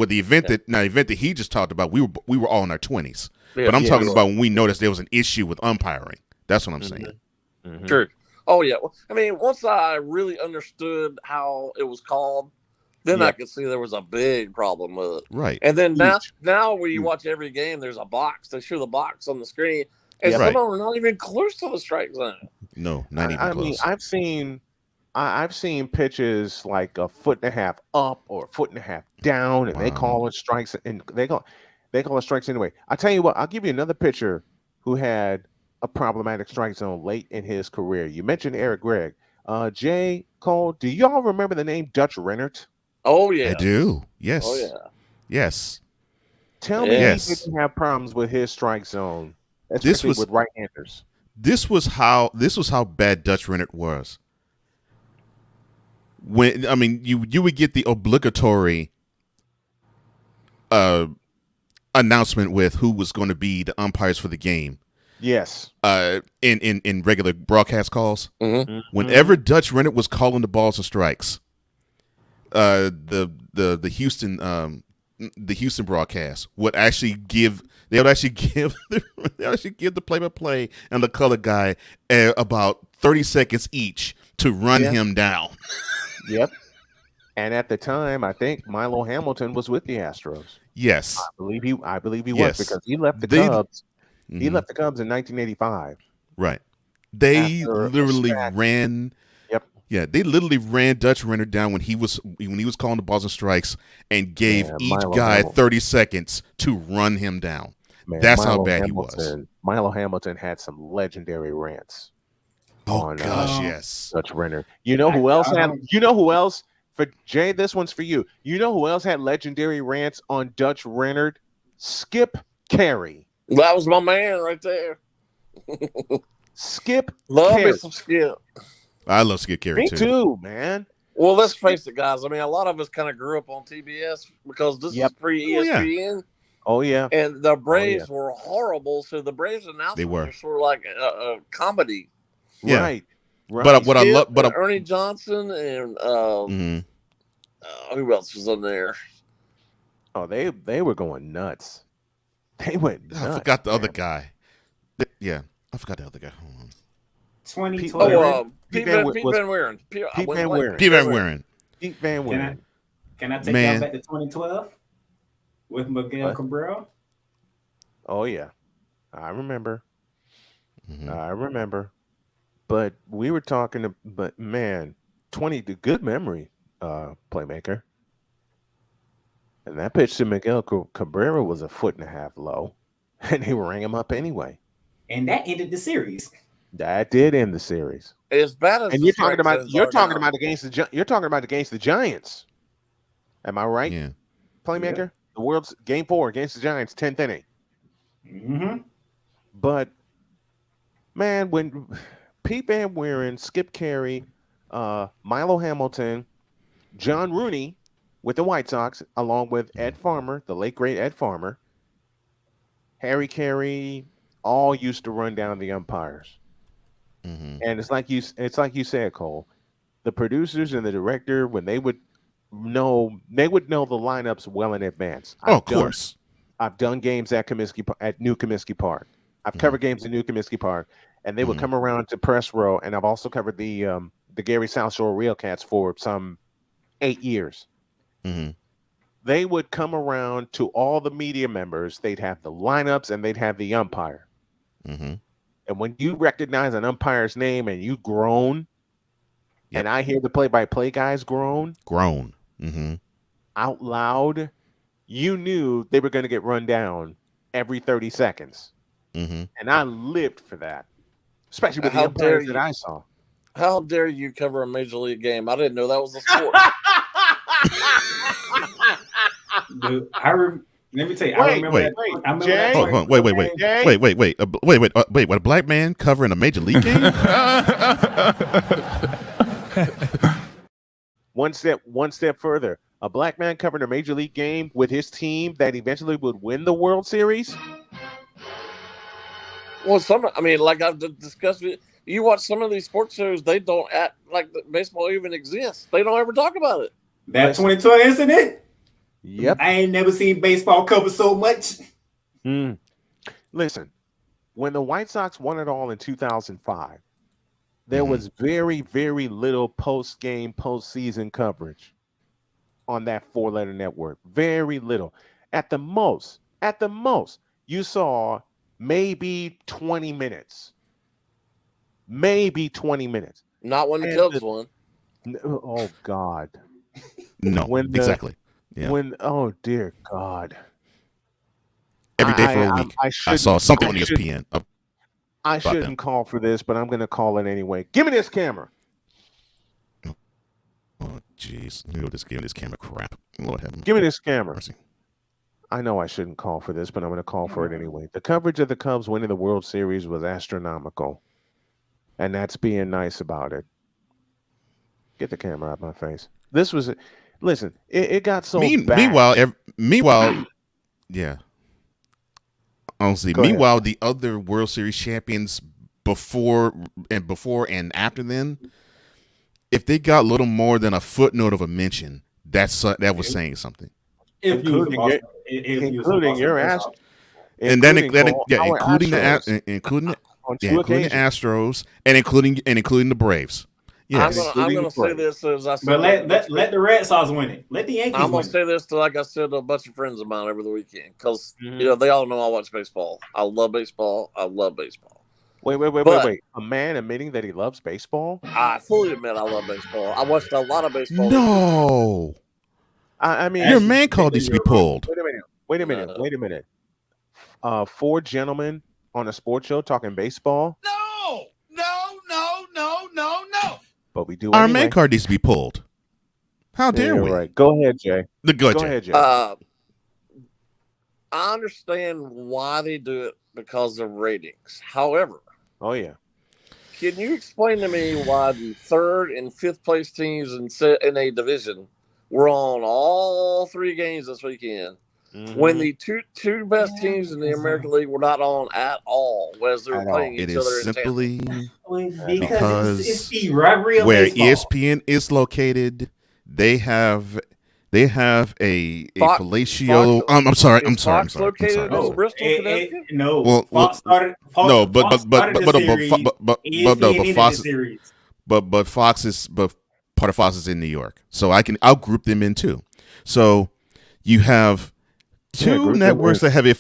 the event that he just talked about, we were all in our 20s. But I'm talking about when we noticed there was an issue with umpiring. That's what I'm saying. Mm-hmm. True. Oh yeah. I mean, once I really understood how it was called, then I could see there was a big problem with it. Right. And then now when you watch every game, there's a box. They show the box on the screen, and some of them are not even close to the strike zone. No, not even close. I mean, I've seen pitches like a foot and a half up or a foot and a half down, and they call it strikes, and they call it strikes anyway. I tell you what, I'll give you another pitcher who had a problematic strike zone late in his career. You mentioned Eric Gregg. Jay, Cole, do y'all remember the name Dutch Rennert? Oh yeah, I do. Yes. Oh yeah. Yes. Tell me he didn't have problems with his strike zone, especially with right-handers. This was how bad Dutch Rennert was. You would get the obligatory announcement with who was going to be the umpires for the game. Yes. In regular broadcast calls. Mm-hmm. Whenever Dutch Rennert was calling the balls and strikes, the Houston broadcast would actually give the play-by-play and the color guy about 30 seconds each to run him down. Yep. And at the time, I think Milo Hamilton was with the Astros. Yes. I believe he was because he left the Cubs. Mm-hmm. He left the Cubs in 1985. Right. They literally ran. Yep. Yeah, they literally ran Dutch Rennert down when he was calling the balls and strikes and gave each guy 30 seconds to run him down. Man, that's how bad he was. Milo Hamilton had some legendary rants. Oh gosh, yes. Dutch Rennert. You know who else had? You know who else? For Jay, this one's for you. You know who else had legendary rants on Dutch Rennert? Skip Carey. That was my man right there. Skip Love Carey. me some Skip. I love Skip Carey Me too, man. Well, let's face it, guys. I mean, a lot of us kind of grew up on TBS because this is pre-ESPN. Oh, yeah. And the Braves were horrible, so the Braves announcers were sort of like a comedy. Yeah. Right. But what I love, Ernie Johnson and who else was on there? Oh, they were going nuts. They went nuts. I forgot the other guy. Yeah, I forgot the other guy. Hold on. 2012. Pete Van Wieren. Pete Van Wieren. Pete Van Wieren. Can I take y'all back to 2012 with Miguel Cabrera? Oh yeah, I remember. Mm-hmm. I remember. But we were talking. But man, the good memory, playmaker. And that pitch to Miguel Cabrera was a foot and a half low, and they rang him up anyway. And that ended the series. That did end the series. As bad as and you're talking about against the Giants. Am I right? Yeah. playmaker. The world's game 4 against the Giants, 10th inning. Mm-hmm. But man, when Pete Van Wieren, Skip Carey, Milo Hamilton, John Rooney with the White Sox, along with Ed Farmer, the late great Ed Farmer, Harry Carey, all used to run down the umpires. And it's like you said, Cole. The producers and the director, when they would know the lineups well in advance. Of course. I've done games at New Comiskey Park. I've covered games at New Comiskey Park, and they would come around to press row. And I've also covered the Gary South Shore Real Cats for some 8 years. They would come around to all the media members. They'd have the lineups and they'd have the umpire. And when you recognize an umpire's name and you groan, and I hear the play-by-play guys groan out loud, you knew they were going to get run down every 30 seconds. And I lived for that, especially with the umpires that I saw. How dare you cover a major league game? I didn't know that was a sport. Dude, let me tell you. I remember that. Wait. What, a black man covering a major league game? One step further. A black man covering a major league game with his team that eventually would win the World Series. Well, like I've discussed, you watch some of these sports shows, they don't act like baseball even exists. They don't ever talk about it. That 2020 incident? Yep. I ain't never seen baseball covered so much. Listen, when the White Sox won it all in 2005, there was very, very little post-game, postseason coverage on that 4-letter network. Very little. At the most, you saw maybe 20 minutes. Maybe 20 minutes. Not when the Cubs won. Oh, God. No, exactly. Yeah. Oh, dear God. Every day for a week, I saw something on ESPN. I shouldn't call for this, but I'm going to call it anyway. Give me this camera. Oh, jeez. Let me go give this camera crap. Lord have mercy. Give me this camera. I know I shouldn't call for this, but I'm going to call for it anyway. The coverage of the Cubs winning the World Series was astronomical, and that's being nice about it. Get the camera out of my face. This was, listen, it got so bad. Meanwhile, yeah. Honestly, meanwhile, the other World Series champions before and after then, if they got little more than a footnote of a mention, that was saying something. Including your ass, including the Astros, and including the Braves. Yes. I'm gonna say this as I said. But let the Red Sox win it. Let the Yankees I'm gonna say this like I said to a bunch of friends of mine over the weekend, because they all know I watch baseball. I love baseball. Wait. A man admitting that he loves baseball? I fully admit I love baseball. I watched a lot of baseball. No. I mean, your man called needs to be pulled. Wait a minute. 4 gentlemen on a sports show talking baseball? No. But we do. Our man card needs to be pulled. How dare we? Right. Go ahead, Jay. Go ahead, Jay. I understand why they do it because of ratings. However, can you explain to me why the 3rd and 5th place teams in a division were on all 3 games this weekend, when the two best teams in the American League were not on at all, whereas they were playing each other in simply because it's the rivalry of where baseball. ESPN is located, they have a fellatio. I'm sorry. Located in Bristol, Connecticut? No, Fox started. But Fox is part of Fox is in New York, so I'll group them in too. So you have two networks that have you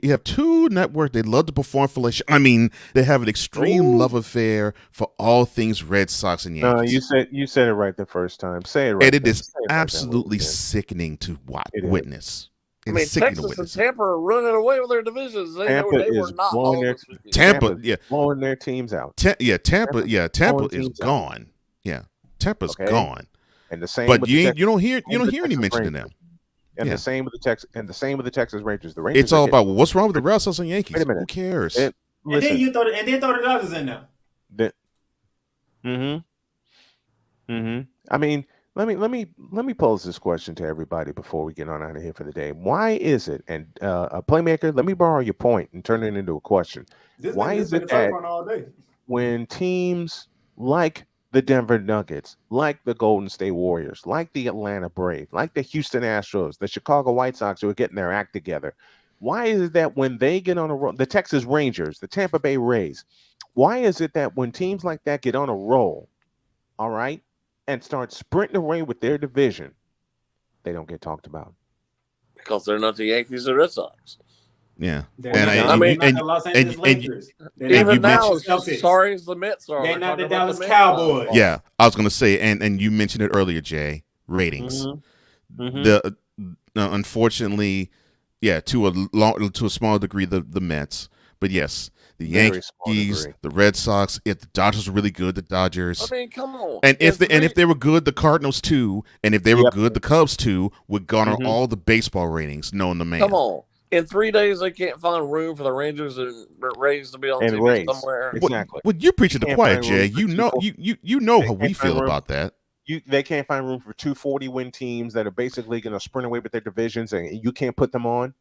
have 2 networks. They love to perform fellatio. I mean, they have an extreme love affair for all things Red Sox and Yankees. No, you said it right the first time. Say it right. And it is absolutely sickening to witness. I mean, Texas and Tampa are running away with their divisions. They were not blowing their teams out. Tampa is gone. Yeah, Tampa's gone. And the same. But you don't hear any mention of them. And Yeah. the same with the Texas Rangers. The Rangers. It's all about what's wrong with the Red Sox and Yankees. Wait a minute. Who cares? And Listen. then throw the Dodgers in there. I mean, let me pose this question to everybody before we get on out of here for the day. Why is it? And a playmaker, let me borrow your point and turn it into a question. Why is it that all day? when teams like the Denver Nuggets, like the Golden State Warriors, like the Atlanta Braves, like the Houston Astros, the Chicago White Sox who are getting their act together, why is it that when they get on a roll, the Texas Rangers, the Tampa Bay Rays, why is it that when teams like that get on a roll, all right, and start sprinting away with their division, they don't get talked about? Because they're not the Yankees or Red Sox. Yeah. The Los Angeles Lakers. Even now, sorry as the Mets are. They're not the Dallas Cowboys. Yeah, I was going to say, and you mentioned it earlier, Jay. Ratings. The unfortunately, yeah, to a small degree, the Mets, but yes, the Yankees, the Red Sox. If the Dodgers were really good, the Dodgers. I mean, come on. And if they were good, the Cardinals too. And if they were good, the Cubs too would garner all the baseball ratings known to man. Come on. In 3 days, they can't find room for the Rangers and Rays to be on TV somewhere. Exactly. Well, you're preaching the choir, Jay. You know how we feel about that. They can't find room for 240 win teams that are basically going to sprint away with their divisions, and you can't put them on.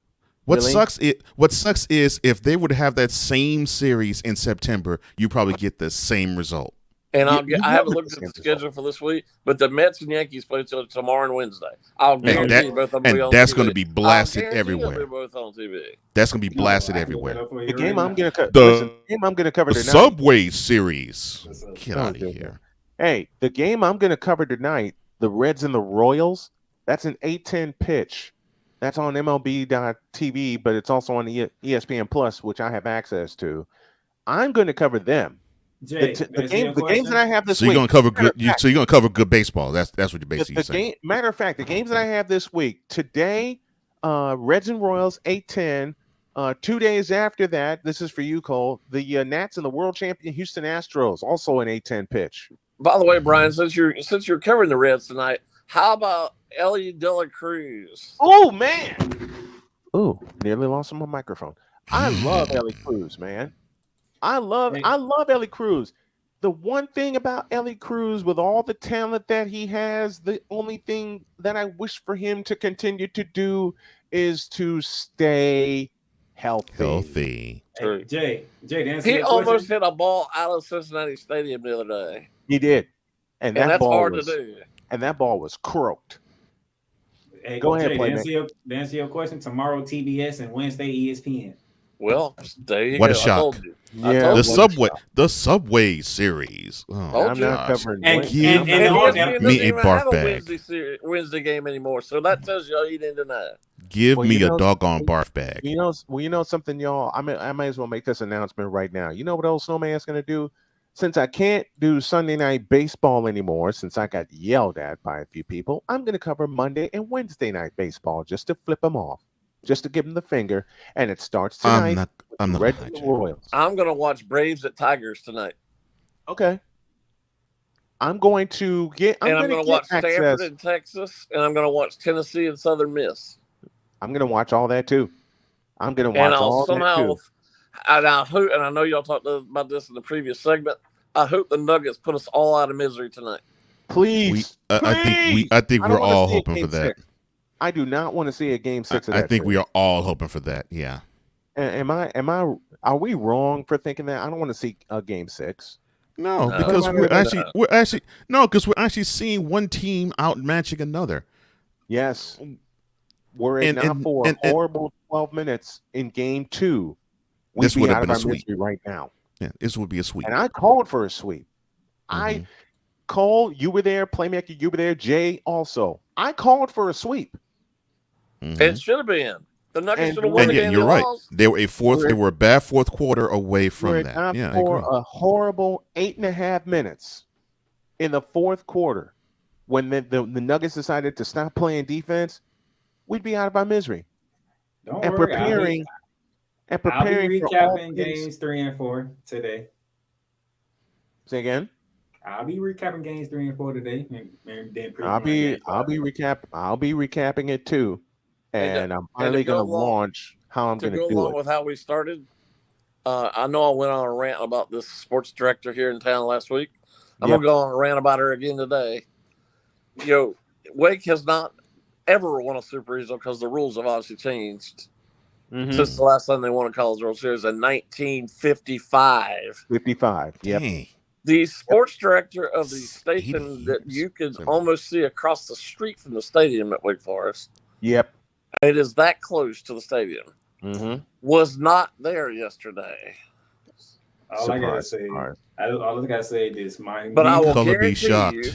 What sucks is if they would have that same series in September, you probably get the same result. And I haven't looked at the schedule for this week, but the Mets and Yankees play tomorrow and Wednesday. I'll guarantee both of them will be on that's TV. going to be blasted everywhere. They'll be both on TV. That's going to be blasted everywhere. The game I'm going to cover. The tonight. Subway Series. Get out of here. Hey, the game I'm going to cover tonight, the Reds and the Royals. That's an 8:10 pitch. That's on MLB.TV, but it's also on ESPN Plus, which I have access to. I'm going to cover them. Jay, the games that I have this week. So you're going to cover good baseball. That's what you're basically saying. Matter of fact, the games that I have this week today, Reds and Royals 8:10. 2 days after that, this is for you, Cole. The Nats and the world champion Houston Astros, also an 8:10 pitch. By the way, Brian, since you're covering the Reds tonight, how about Ellie De La Cruz? Oh man! Oh, nearly lost my microphone. I love Ellie Cruz, man. I love Ellie Cruz. The one thing about Ellie Cruz, with all the talent that he has, the only thing that I wish for him to continue to do is to stay healthy. Hey, Jay, he almost hit a ball out of Cincinnati Stadium the other day. He did, and that that's ball hard was, to do. And that ball was croaked. Hey, go ahead, to answer your question, tomorrow TBS and Wednesday ESPN. Well, there you what go. a shock! I told you. Yeah, the Subway Series. Oh, I'm not covering. Me a barf bag. Wednesday game anymore, so that tells you all you need to know. Give me a doggone barf bag. You know something, y'all. I might as well make this announcement right now. You know what old Snowman's going to do? Since I can't do Sunday night baseball anymore, since I got yelled at by a few people, I'm going to cover Monday and Wednesday night baseball just to flip them off, just to give them the finger. And it starts tonight. I'm not Reds and Royals. I'm going to watch Braves at Tigers tonight. Okay. I'm going to watch Stanford in Texas, and I'm going to watch Tennessee and Southern Miss. I'm going to watch all that too. I'm going to watch all that too. And I hope, and I know y'all talked about this in the previous segment, I hope the Nuggets put us all out of misery tonight. Please. I think we're all hoping for that. I do not want to see a game 6 of that. I think we are all hoping for that. Yeah. Are we wrong for thinking that? I don't want to see a game 6. No, because we're actually seeing one team outmatching another. Yes. Were it not for a horrible 12 minutes in game 2, we'd be out of our misery right now. Yeah, this would be a sweep. And I called for a sweep. Cole, you were there. Playmaker, you were there. Jay also. I called for a sweep. It should have been. The Nuggets should have won the game. You're right. They were a bad fourth quarter away from that. Yeah, for a horrible 8.5 minutes in the fourth quarter, when the Nuggets decided to stop playing defense, we'd be out of our misery. Don't worry. I'll be recapping games 3 and 4 today. Say again. I'll be recapping games 3 and 4 today. I'll be recapping it too. and I'm finally going to launch how I'm going to go do along it. with how we started. I know I went on a rant about this sports director here in town last week. I'm going to go on a rant about her again today. Wake has not ever won a Super Regional because the rules have obviously changed since the last time they won a College World Series in 1955. 55, yep. Dang. The sports director of the station that you could almost see across the street from the stadium at Wake Forest. Yep. It is that close to the stadium. Was not there yesterday. All I gotta say is But I will guarantee you.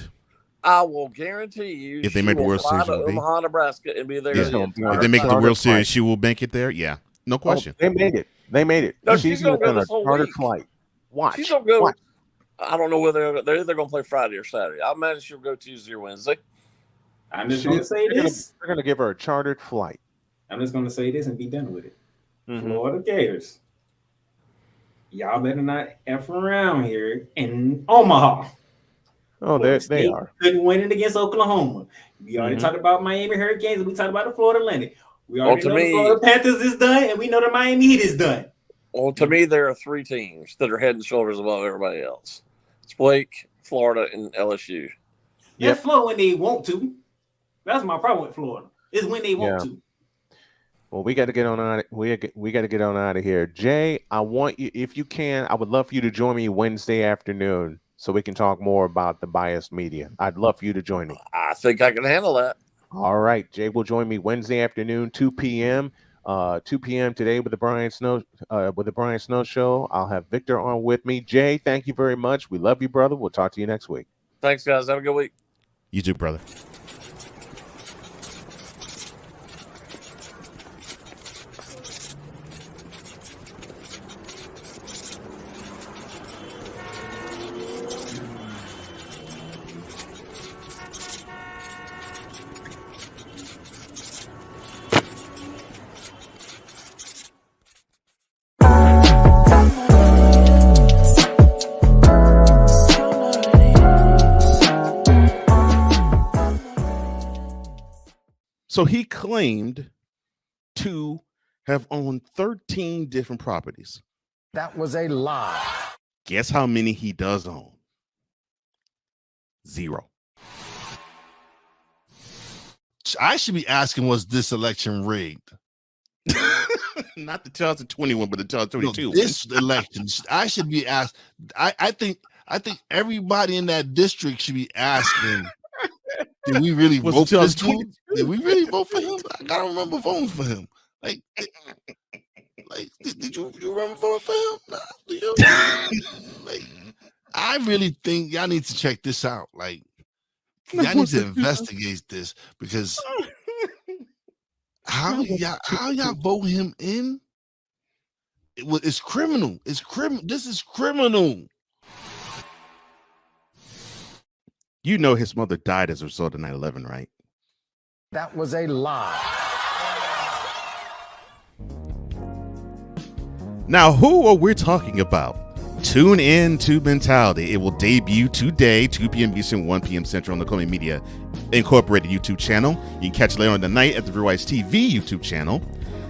I will guarantee you, if they make the World Series, to Omaha, Nebraska, and be there. If they make the World Series, she will make it there. Yeah, no question. They made it. No, she's gonna go on a this whole chartered week. flight. Watch. She's gonna go. Watch. I don't know whether they're either gonna play Friday or Saturday. I imagine she'll go Tuesday or Wednesday. I'm just gonna say this. They're gonna give her a chartered flight. I'm just gonna say this and be done with it. Florida Gators. Y'all better not F around here in Omaha. Oh, they are. Couldn't win it against Oklahoma. We already talked about Miami Hurricanes, and we talked about the Florida Atlantic. We already know the Florida Panthers is done, and we know the Miami Heat is done. Well, to me, there are three teams that are head and shoulders above everybody else. It's Wake, Florida, and LSU. That's Florida when they want to. That's my problem with Florida. Is when they want to. Well, we got to get on out. We got to get on out of here. Jay, I want you, if you can, I would love for you to join me Wednesday afternoon so we can talk more about the biased media. I'd love for you to join me. I think I can handle that. All right, Jay will join me Wednesday afternoon, 2 p.m. 2 p.m. today with the Brian Snow Show. I'll have Victor on with me. Jay, thank you very much. We love you, brother. We'll talk to you next week. Thanks, guys. Have a good week. You too, brother. So he claimed to have owned 13 different properties. That was a lie. Guess how many he does own? 0. I should be asking, was this election rigged? Not the 2021, but the 2022. No, this election, I should be asked. I think everybody in that district should be asking, did we really vote for this dude? Did we really vote for him? I don't remember voting for him. Like did you remember voting for him? Nah, like, I really think y'all need to check this out. Like, y'all need to investigate this, because how y'all vote him in? It's criminal. It's criminal. This is criminal. You know his mother died as a result of 9/11, right? That was a lie. Now, who are we talking about? Tune in to Mentality. It will debut today, 2 p.m. Eastern, 1 p.m. Central on the Columbia Media Incorporated YouTube channel. You can catch it later on tonight at the Rewize TV YouTube channel.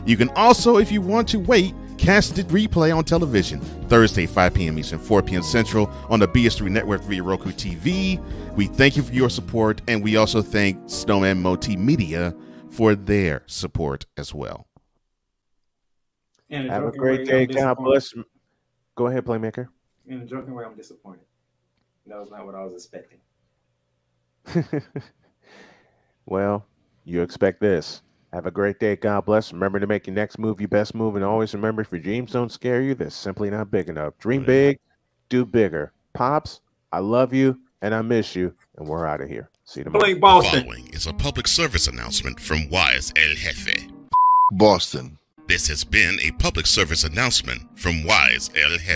You can also, if you want to wait, catch the replay on television Thursday, 5 p.m. Eastern, 4 p.m. Central on the BS3 Network via Roku TV. We thank you for your support, and we also thank Snowman Multimedia for their support as well. Have a great day. God bless. Go ahead, Playmaker. In a joking way, I'm disappointed. That was not what I was expecting. Well, you expect this. Have a great day. God bless. Remember to make your next move your best move. And always remember, if your dreams don't scare you, they're simply not big enough. Dream big, do bigger. Pops, I love you and I miss you. And we're out of here. See you tomorrow. The following is a public service announcement from Wise El Jefe. Boston. This has been a public service announcement from Wise El Jefe.